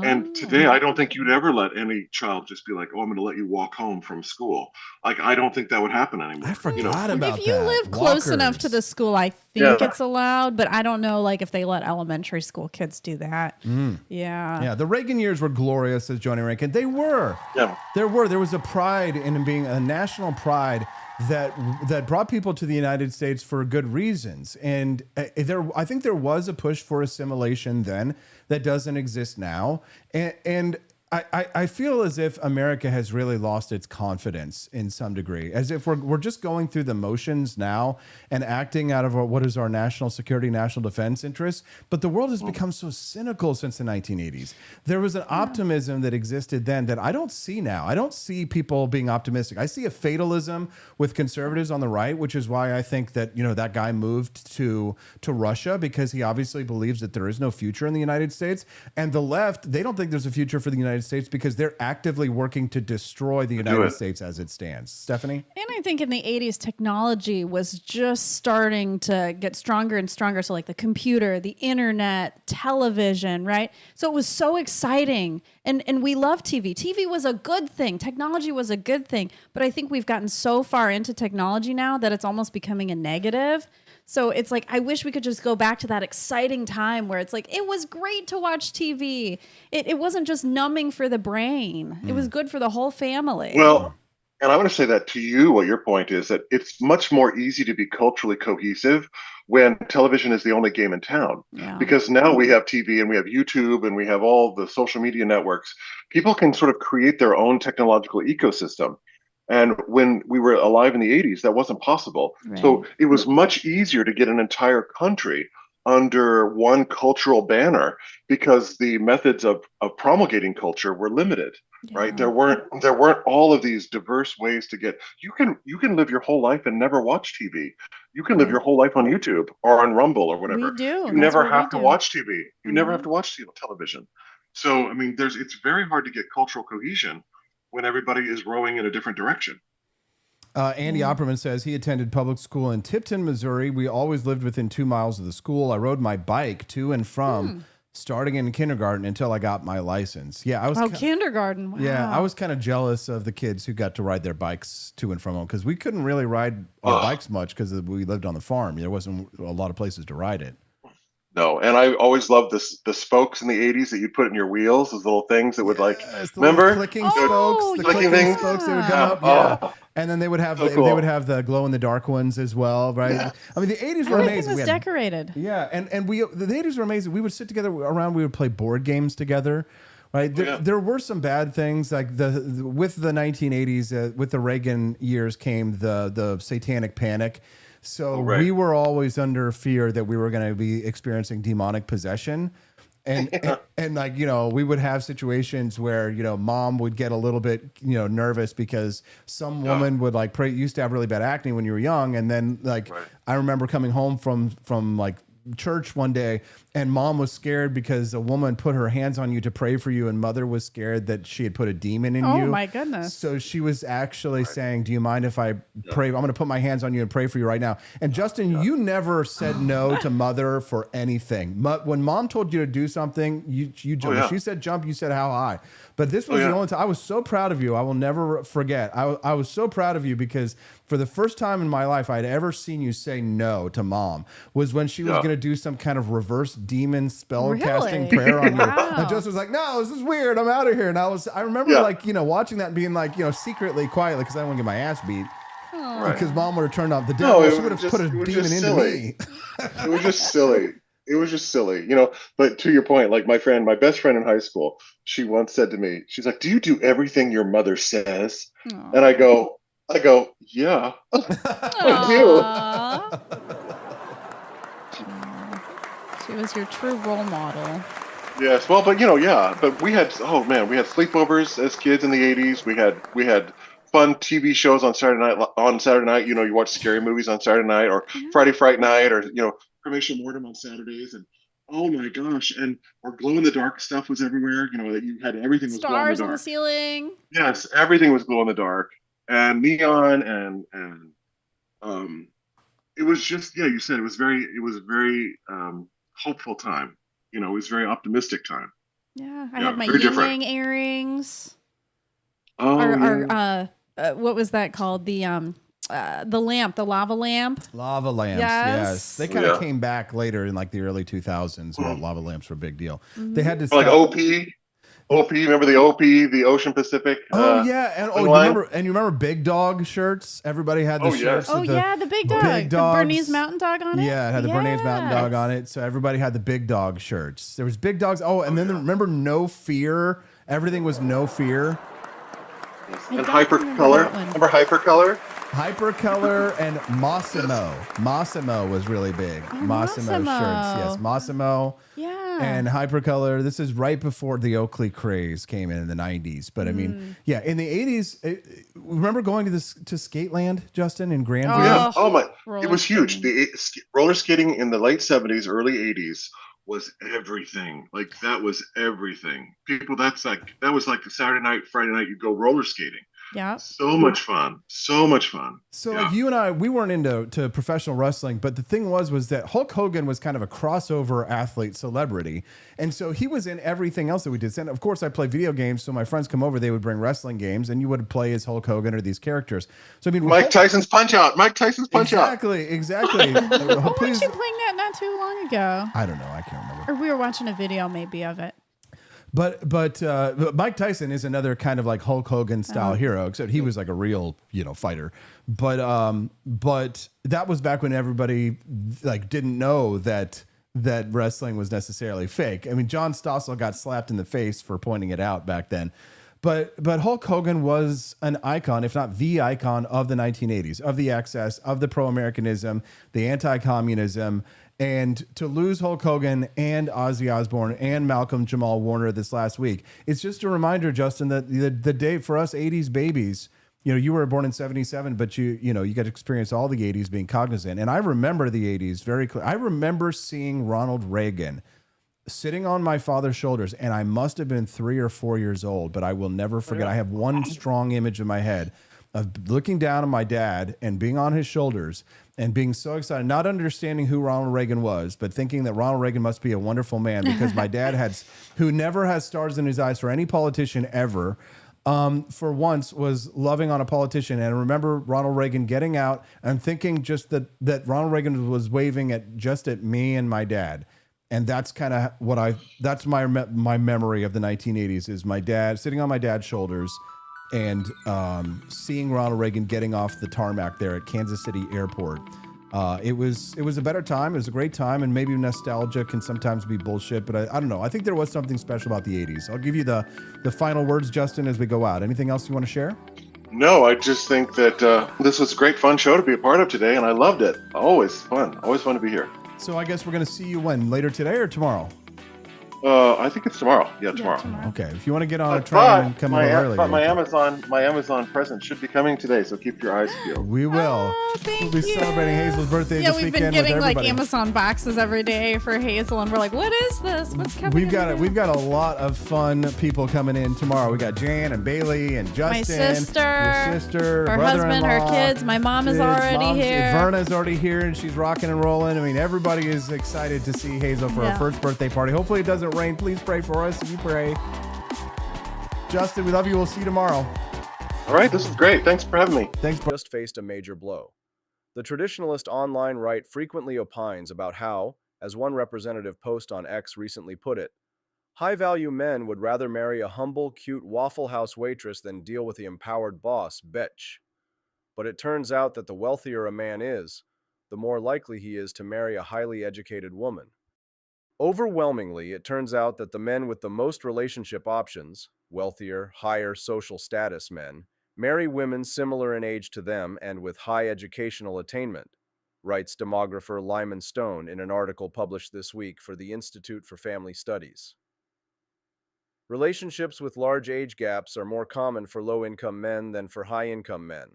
And today, I don't think you'd ever let any child just be like, "Oh, I'm going to let you walk home from school." Like, I don't think that would happen anymore. I forgot about that. If you live close enough to the school, I think it's allowed, but I don't know, like, if they let elementary school kids do that. Yeah. The Reagan years were glorious, says Joni Rankin. They were. Yeah. There was a pride in being a national pride that brought people to the United States for good reasons. And I think there was a push for assimilation then that doesn't exist now. And I feel as if America has really lost its confidence in some degree, as if we're just going through the motions now and acting out of what is our national security, national defense interests. But the world has become so cynical since the 1980s. There was an optimism that existed then that I don't see now. I don't see people being optimistic. I see a fatalism with conservatives on the right, which is why I think that that guy moved to Russia, because he obviously believes that there is no future in the United States. And the left, they don't think there's a future for the United States because they're actively working to destroy the United States as it stands. Stephanie? And I think in the 80s, technology was just starting to get stronger and stronger. So like the computer, the internet, television, right? So it was so exciting. And we love TV. TV was a good thing. Technology was a good thing. But I think we've gotten so far into technology now that it's almost becoming a negative. So it's like, I wish we could just go back to that exciting time where it's like, it was great to watch TV. It wasn't just numbing for the brain. It was good for the whole family. Well, and I want to say that to you, what your point is, that it's much more easy to be culturally cohesive when television is the only game in town. Yeah. Because now we have TV and we have YouTube and we have all the social media networks. People can sort of create their own technological ecosystem. And when we were alive in the 80s, that wasn't possible. Right. So it was much easier to get an entire country under one cultural banner because the methods of promulgating culture were limited, right? There weren't all of these diverse ways to get. You can live your whole life and never watch TV. You can live your whole life on YouTube or on Rumble or whatever. We do. You That's never what have we to do. watch TV. You never have to watch television. So I mean, it's very hard to get cultural cohesion when everybody is rowing in a different direction. Andy Opperman says he attended public school in Tipton, Missouri. We always lived within 2 miles of the school. I rode my bike to and from starting in kindergarten until I got my license. Yeah, I was. Kindergarten. Wow. Yeah, I was kind of jealous of the kids who got to ride their bikes to and from home because we couldn't really ride our bikes much because we lived on the farm. There wasn't a lot of places to ride it. No, and I always loved the spokes in the 80s that you'd put in your wheels, those little things that would remember? Clicking spokes, the clicking things? spokes that would come up. Yeah. Oh. And then they would have So cool. they would have the glow in the dark ones as well, right? Yeah. I mean, the 80s were Everything amazing. was decorated. Yeah, and the 80s were amazing. We would sit together around. We would play board games together. Right, there were some bad things like with the 1980s, with the Reagan years came the satanic panic. So we were always under fear that we were going to be experiencing demonic possession. And like, you know, we would have situations where, you know, mom would get a little bit, you know, nervous because some woman would like used to have really bad acne when you were young. And then like, I remember coming home from like church one day and mom was scared because a woman put her hands on you to pray for you and mother was scared that she had put a demon in you. Oh my goodness. So she was actually saying, do you mind if I pray? I'm going to put my hands on you and pray for you right now. And Justin, you never said no to mother for anything. When mom told you to do something, you jumped. If she said jump, you said how high. But this was the only time. I was so proud of you. I will never forget. I was so proud of you because for the first time in my life I'd ever seen you say no to mom was when she was going to do some kind of reverse demon spell casting prayer on you. And Justin was like, no, this is weird. I'm out of here. And I remember like, you know, watching that and being like, you know, secretly quietly because I didn't want to get my ass beat. Because mom would have turned off the devil. She would have put a demon into me. It was just silly. It was just silly, you know, but to your point, like my best friend in high school, she once said to me, she's like, do you do everything your mother says? Aww. And I go, yeah, I do. She was your true role model. Yes. Well, but but we had sleepovers as kids in the 80s. We had fun TV shows on Saturday night. You know, you watch scary movies on Saturday night or Friday Fright Night or, you know, Cremation Mortem on Saturdays, and oh my gosh, and our glow in the dark stuff was everywhere. You know, that you had everything was glow in the dark. Stars on the ceiling. Yes, everything was glow in the dark and neon, and it was just you said it was a very hopeful time. You know, it was a very optimistic time. Yeah, I had my yin-yang earrings. Oh, what was that called? The lamp, the lava lamp. Lava lamps, yes. They kind of came back later in like the early 2000s. Where lava lamps were a big deal. Mm-hmm. They had to like OP. Remember the OP, the Ocean Pacific? And you remember Big Dog shirts? Everybody had the shirts. Oh yeah, the Big Dog. Big Dogs. The Bernese Mountain Dog on it. Yeah, it had the Bernese Mountain Dog on it. So everybody had the Big Dog shirts. There was Big Dogs. Then remember No Fear? Everything was No Fear. And Hypercolor. Remember Hypercolor? Hypercolor and Massimo. Massimo was really big. Massimo shirts. Yes, Massimo. Yeah. And Hypercolor. This is right before the Oakley craze came in the 90s. But I mean, in the 80s, remember going to Skateland, Justin, in Grandview? Oh, yeah. Oh my. It was huge. The roller skating in the late 70s, early 80s was everything. Like that was everything. People, that was like the Saturday night, Friday night, you'd go roller skating. Yeah. So much fun. So much fun. So like you and I, we weren't into professional wrestling, but the thing was that Hulk Hogan was kind of a crossover athlete celebrity. And so he was in everything else that we did. And of course I play video games. So my friends come over, they would bring wrestling games and you would play as Hulk Hogan or these characters. So I mean, Mike Tyson's Punch Out. Exactly. Weren't you playing that not too long ago? I don't know. I can't remember. Or we were watching a video maybe of it. But Mike Tyson is another kind of like Hulk Hogan style hero, except he was like a real, fighter. But that was back when everybody like didn't know that wrestling was necessarily fake. I mean, John Stossel got slapped in the face for pointing it out back then. But Hulk Hogan was an icon, if not the icon of the 1980s, of the excess, of the pro-Americanism, the anti-communism. And to lose Hulk Hogan and Ozzy Osbourne and Malcolm Jamal Warner this last week, it's just a reminder, Justin, that the day for us 80s babies, you were born in 77, but you got to experience all the 80s being cognizant. And I remember the 80s very clear. I remember seeing Ronald Reagan sitting on my father's shoulders, and I must have been 3 or 4 years old, but I will never forget. I have one strong image in my head of looking down on my dad and being on his shoulders and being so excited, not understanding who Ronald Reagan was, but thinking that Ronald Reagan must be a wonderful man because my dad who never has stars in his eyes for any politician ever, for once was loving on a politician. And I remember Ronald Reagan getting out and thinking just that Ronald Reagan was waving at me and my dad. And that's kind of that's my memory of the 1980s is my dad sitting on my dad's shoulders and seeing Ronald Reagan getting off the tarmac there at Kansas City Airport. It was a better time. It was a great time, and maybe nostalgia can sometimes be bullshit, but I don't know. I think there was something special about the 80s. I'll give you the final words, Justin, as we go out. Anything else you want to share? No, I just think that this was a great, fun show to be a part of today, and I loved it. Always fun to be here. So I guess we're going to see you when? Later today or tomorrow? I think it's tomorrow. Yeah, tomorrow. Okay. If you want to get on a train and come a little early. But my Amazon present should be coming today, so keep your eyes peeled. We will. We'll be celebrating Hazel's birthday this weekend. Yeah, we've been getting with like everybody. Amazon boxes every day for Hazel, and we're like, what is this? What's coming? We've got a lot of fun people coming in tomorrow. We got Jan and Bailey and Justin, my sister, your sister, her husband, her brother-in-law, kids. My mom is already here. Verna's already here, and she's rocking and rolling. I mean, everybody is excited to see Hazel for her first birthday party. Hopefully, it doesn't rain. Please pray for us. You pray. Justin, we love you. We'll see you tomorrow. All right, this is great. Thanks for having me. Thanks. Just faced a major blow. The traditionalist online right frequently opines about how, as one representative post on X recently put it, high-value men would rather marry a humble, cute Waffle House waitress than deal with the empowered boss, bitch. But it turns out that the wealthier a man is, the more likely he is to marry a highly educated woman. Overwhelmingly, it turns out that the men with the most relationship options, wealthier, higher social status men, marry women similar in age to them and with high educational attainment, writes demographer Lyman Stone in an article published this week for the Institute for Family Studies. Relationships with large age gaps are more common for low-income men than for high-income men.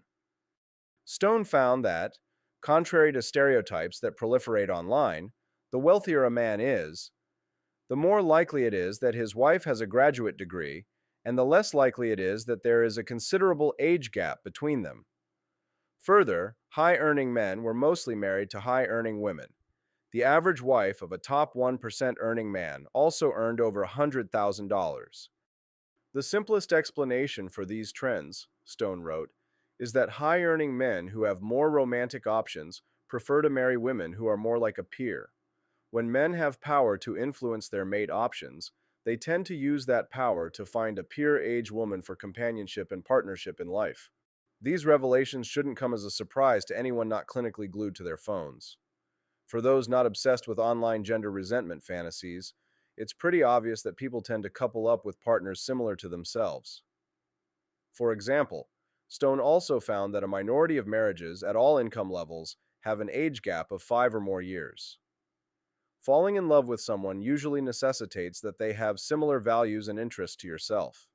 Stone found that, contrary to stereotypes that proliferate online, the wealthier a man is, the more likely it is that his wife has a graduate degree, and the less likely it is that there is a considerable age gap between them. Further, high-earning men were mostly married to high-earning women. The average wife of a top 1% earning man also earned over $100,000. The simplest explanation for these trends, Stone wrote, is that high-earning men who have more romantic options prefer to marry women who are more like a peer. When men have power to influence their mate options, they tend to use that power to find a peer-age woman for companionship and partnership in life. These revelations shouldn't come as a surprise to anyone not clinically glued to their phones. For those not obsessed with online gender resentment fantasies, it's pretty obvious that people tend to couple up with partners similar to themselves. For example, Stone also found that a minority of marriages at all income levels have an age gap of 5 or more years. Falling in love with someone usually necessitates that they have similar values and interests to yourself,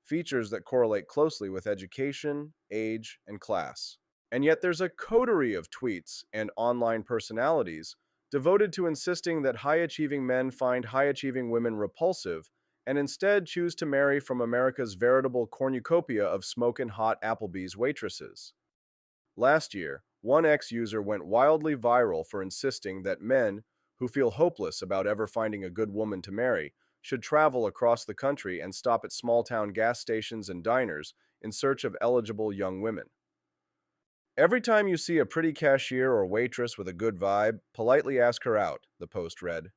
features that correlate closely with education, age, and class. And yet there's a coterie of tweets and online personalities devoted to insisting that high-achieving men find high-achieving women repulsive and instead choose to marry from America's veritable cornucopia of smokin' hot Applebee's waitresses. Last year, one X-user went wildly viral for insisting that men who feel hopeless about ever finding a good woman to marry should travel across the country and stop at small-town gas stations and diners in search of eligible young women. Every time you see a pretty cashier or waitress with a good vibe, politely ask her out, the post read.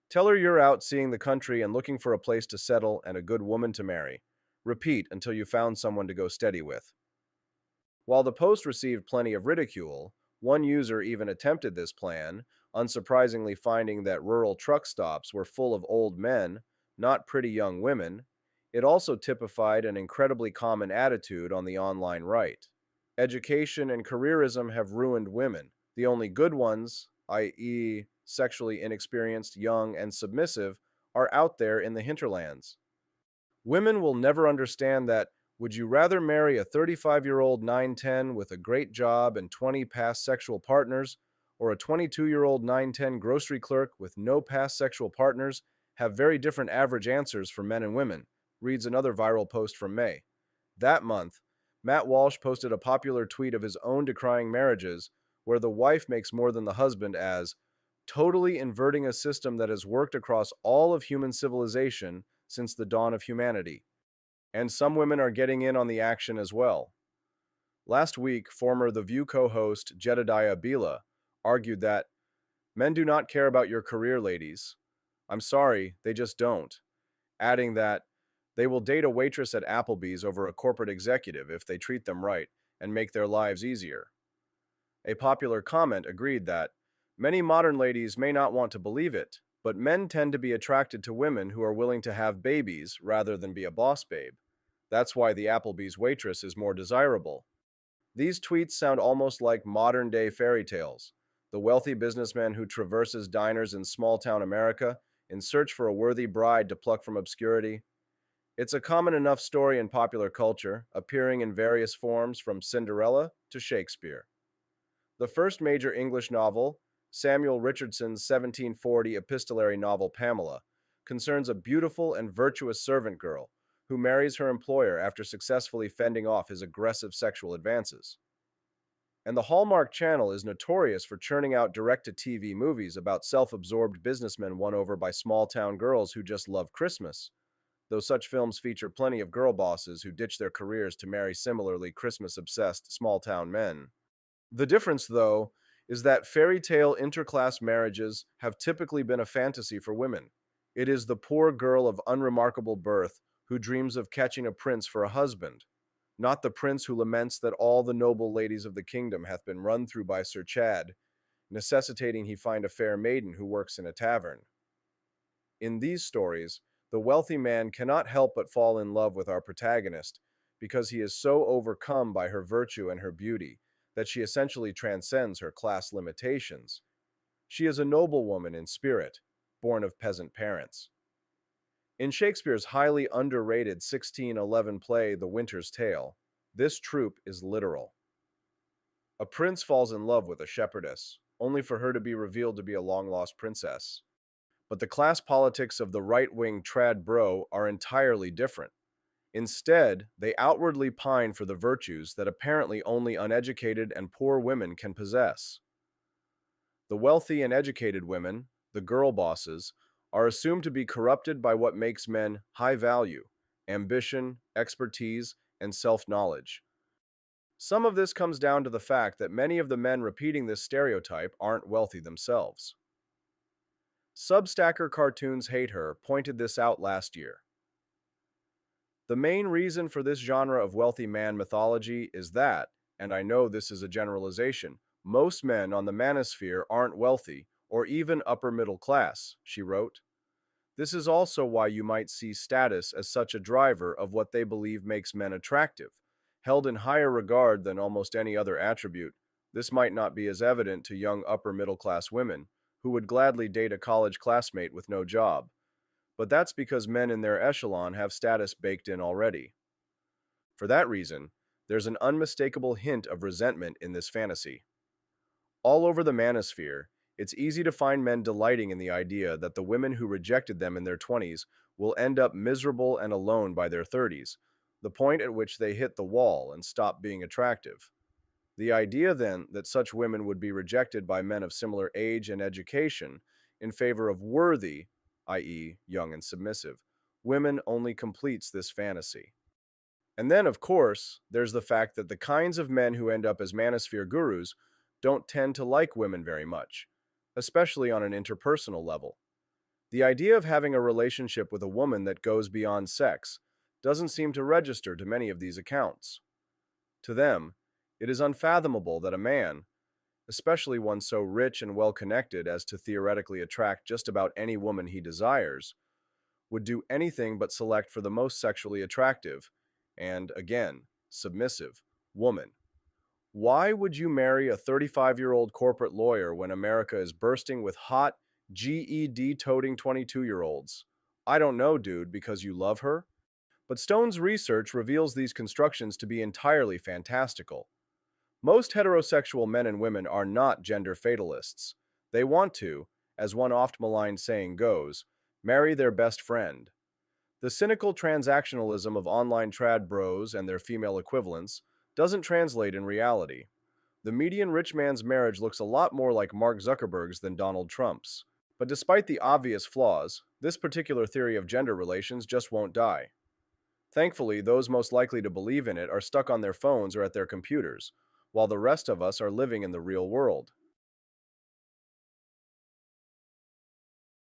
Tell her you're out seeing the country and looking for a place to settle and a good woman to marry. Repeat until you found someone to go steady with. While the post received plenty of ridicule, one user even attempted this plan, unsurprisingly finding that rural truck stops were full of old men, not pretty young women. It also typified an incredibly common attitude on the online right. Education and careerism have ruined women. The only good ones, i.e., sexually inexperienced, young, and submissive, are out there in the hinterlands. Women will never understand that. Would you rather marry a 35-year-old 9'10 with a great job and 20 past sexual partners, or a 22-year-old 9'10 grocery clerk with no past sexual partners? Have very different average answers for men and women, reads another viral post from May. That month, Matt Walsh posted a popular tweet of his own decrying marriages, where the wife makes more than the husband as totally inverting a system that has worked across all of human civilization since the dawn of humanity. And some women are getting in on the action as well. Last week, former The View co-host Jedediah Bila argued that men do not care about your career, ladies. I'm sorry, they just don't. Adding that they will date a waitress at Applebee's over a corporate executive if they treat them right and make their lives easier. A popular comment agreed that many modern ladies may not want to believe it, but men tend to be attracted to women who are willing to have babies rather than be a boss babe. That's why the Applebee's waitress is more desirable. These tweets sound almost like modern-day fairy tales. The wealthy businessman who traverses diners in small-town America in search for a worthy bride to pluck from obscurity. It's a common enough story in popular culture, appearing in various forms from Cinderella to Shakespeare. The first major English novel, Samuel Richardson's 1740 epistolary novel Pamela, concerns a beautiful and virtuous servant girl who marries her employer after successfully fending off his aggressive sexual advances. And the Hallmark Channel is notorious for churning out direct-to-TV movies about self-absorbed businessmen won over by small-town girls who just love Christmas, though such films feature plenty of girl bosses who ditch their careers to marry similarly Christmas-obsessed small-town men. The difference, though, is that fairy tale interclass marriages have typically been a fantasy for women. It is the poor girl of unremarkable birth who dreams of catching a prince for a husband, not the prince who laments that all the noble ladies of the kingdom hath been run through by Sir Chad, necessitating he find a fair maiden who works in a tavern. In these stories, the wealthy man cannot help but fall in love with our protagonist because he is so overcome by her virtue and her beauty that she essentially transcends her class limitations. She is a noblewoman in spirit, born of peasant parents. In Shakespeare's highly underrated 1611 play The Winter's Tale, this trope is literal. A prince falls in love with a shepherdess, only for her to be revealed to be a long-lost princess. But the class politics of the right-wing trad bro are entirely different. Instead, they outwardly pine for the virtues that apparently only uneducated and poor women can possess. The wealthy and educated women, the girl bosses, are assumed to be corrupted by what makes men high value, ambition, expertise, and self-knowledge. Some of this comes down to the fact that many of the men repeating this stereotype aren't wealthy themselves. Substacker Cartoons Hate Her pointed this out last year. The main reason for this genre of wealthy man mythology is that, and I know this is a generalization, most men on the manosphere aren't wealthy or even upper middle class, she wrote. This is also why you might see status as such a driver of what they believe makes men attractive. Held in higher regard than almost any other attribute, this might not be as evident to young upper middle class women who would gladly date a college classmate with no job. But that's because men in their echelon have status baked in already. For that reason, there's an unmistakable hint of resentment in this fantasy. All over the manosphere, it's easy to find men delighting in the idea that the women who rejected them in their 20s will end up miserable and alone by their 30s, the point at which they hit the wall and stop being attractive. The idea then that such women would be rejected by men of similar age and education in favor of worthy, i.e., young and submissive, women only completes this fantasy. And then, of course, there's the fact that the kinds of men who end up as manosphere gurus don't tend to like women very much, especially on an interpersonal level. The idea of having a relationship with a woman that goes beyond sex doesn't seem to register to many of these accounts. To them, it is unfathomable that a man, especially one so rich and well-connected as to theoretically attract just about any woman he desires, would do anything but select for the most sexually attractive, and, again, submissive, woman. Why would you marry a 35-year-old corporate lawyer when America is bursting with hot, GED-toting 22-year-olds? I don't know, dude, because you love her? But Stone's research reveals these constructions to be entirely fantastical. Most heterosexual men and women are not gender fatalists. They want to, as one oft-maligned saying goes, marry their best friend. The cynical transactionalism of online trad bros and their female equivalents doesn't translate in reality. The median rich man's marriage looks a lot more like Mark Zuckerberg's than Donald Trump's. But despite the obvious flaws, this particular theory of gender relations just won't die. Thankfully, those most likely to believe in it are stuck on their phones or at their computers, while the rest of us are living in the real world.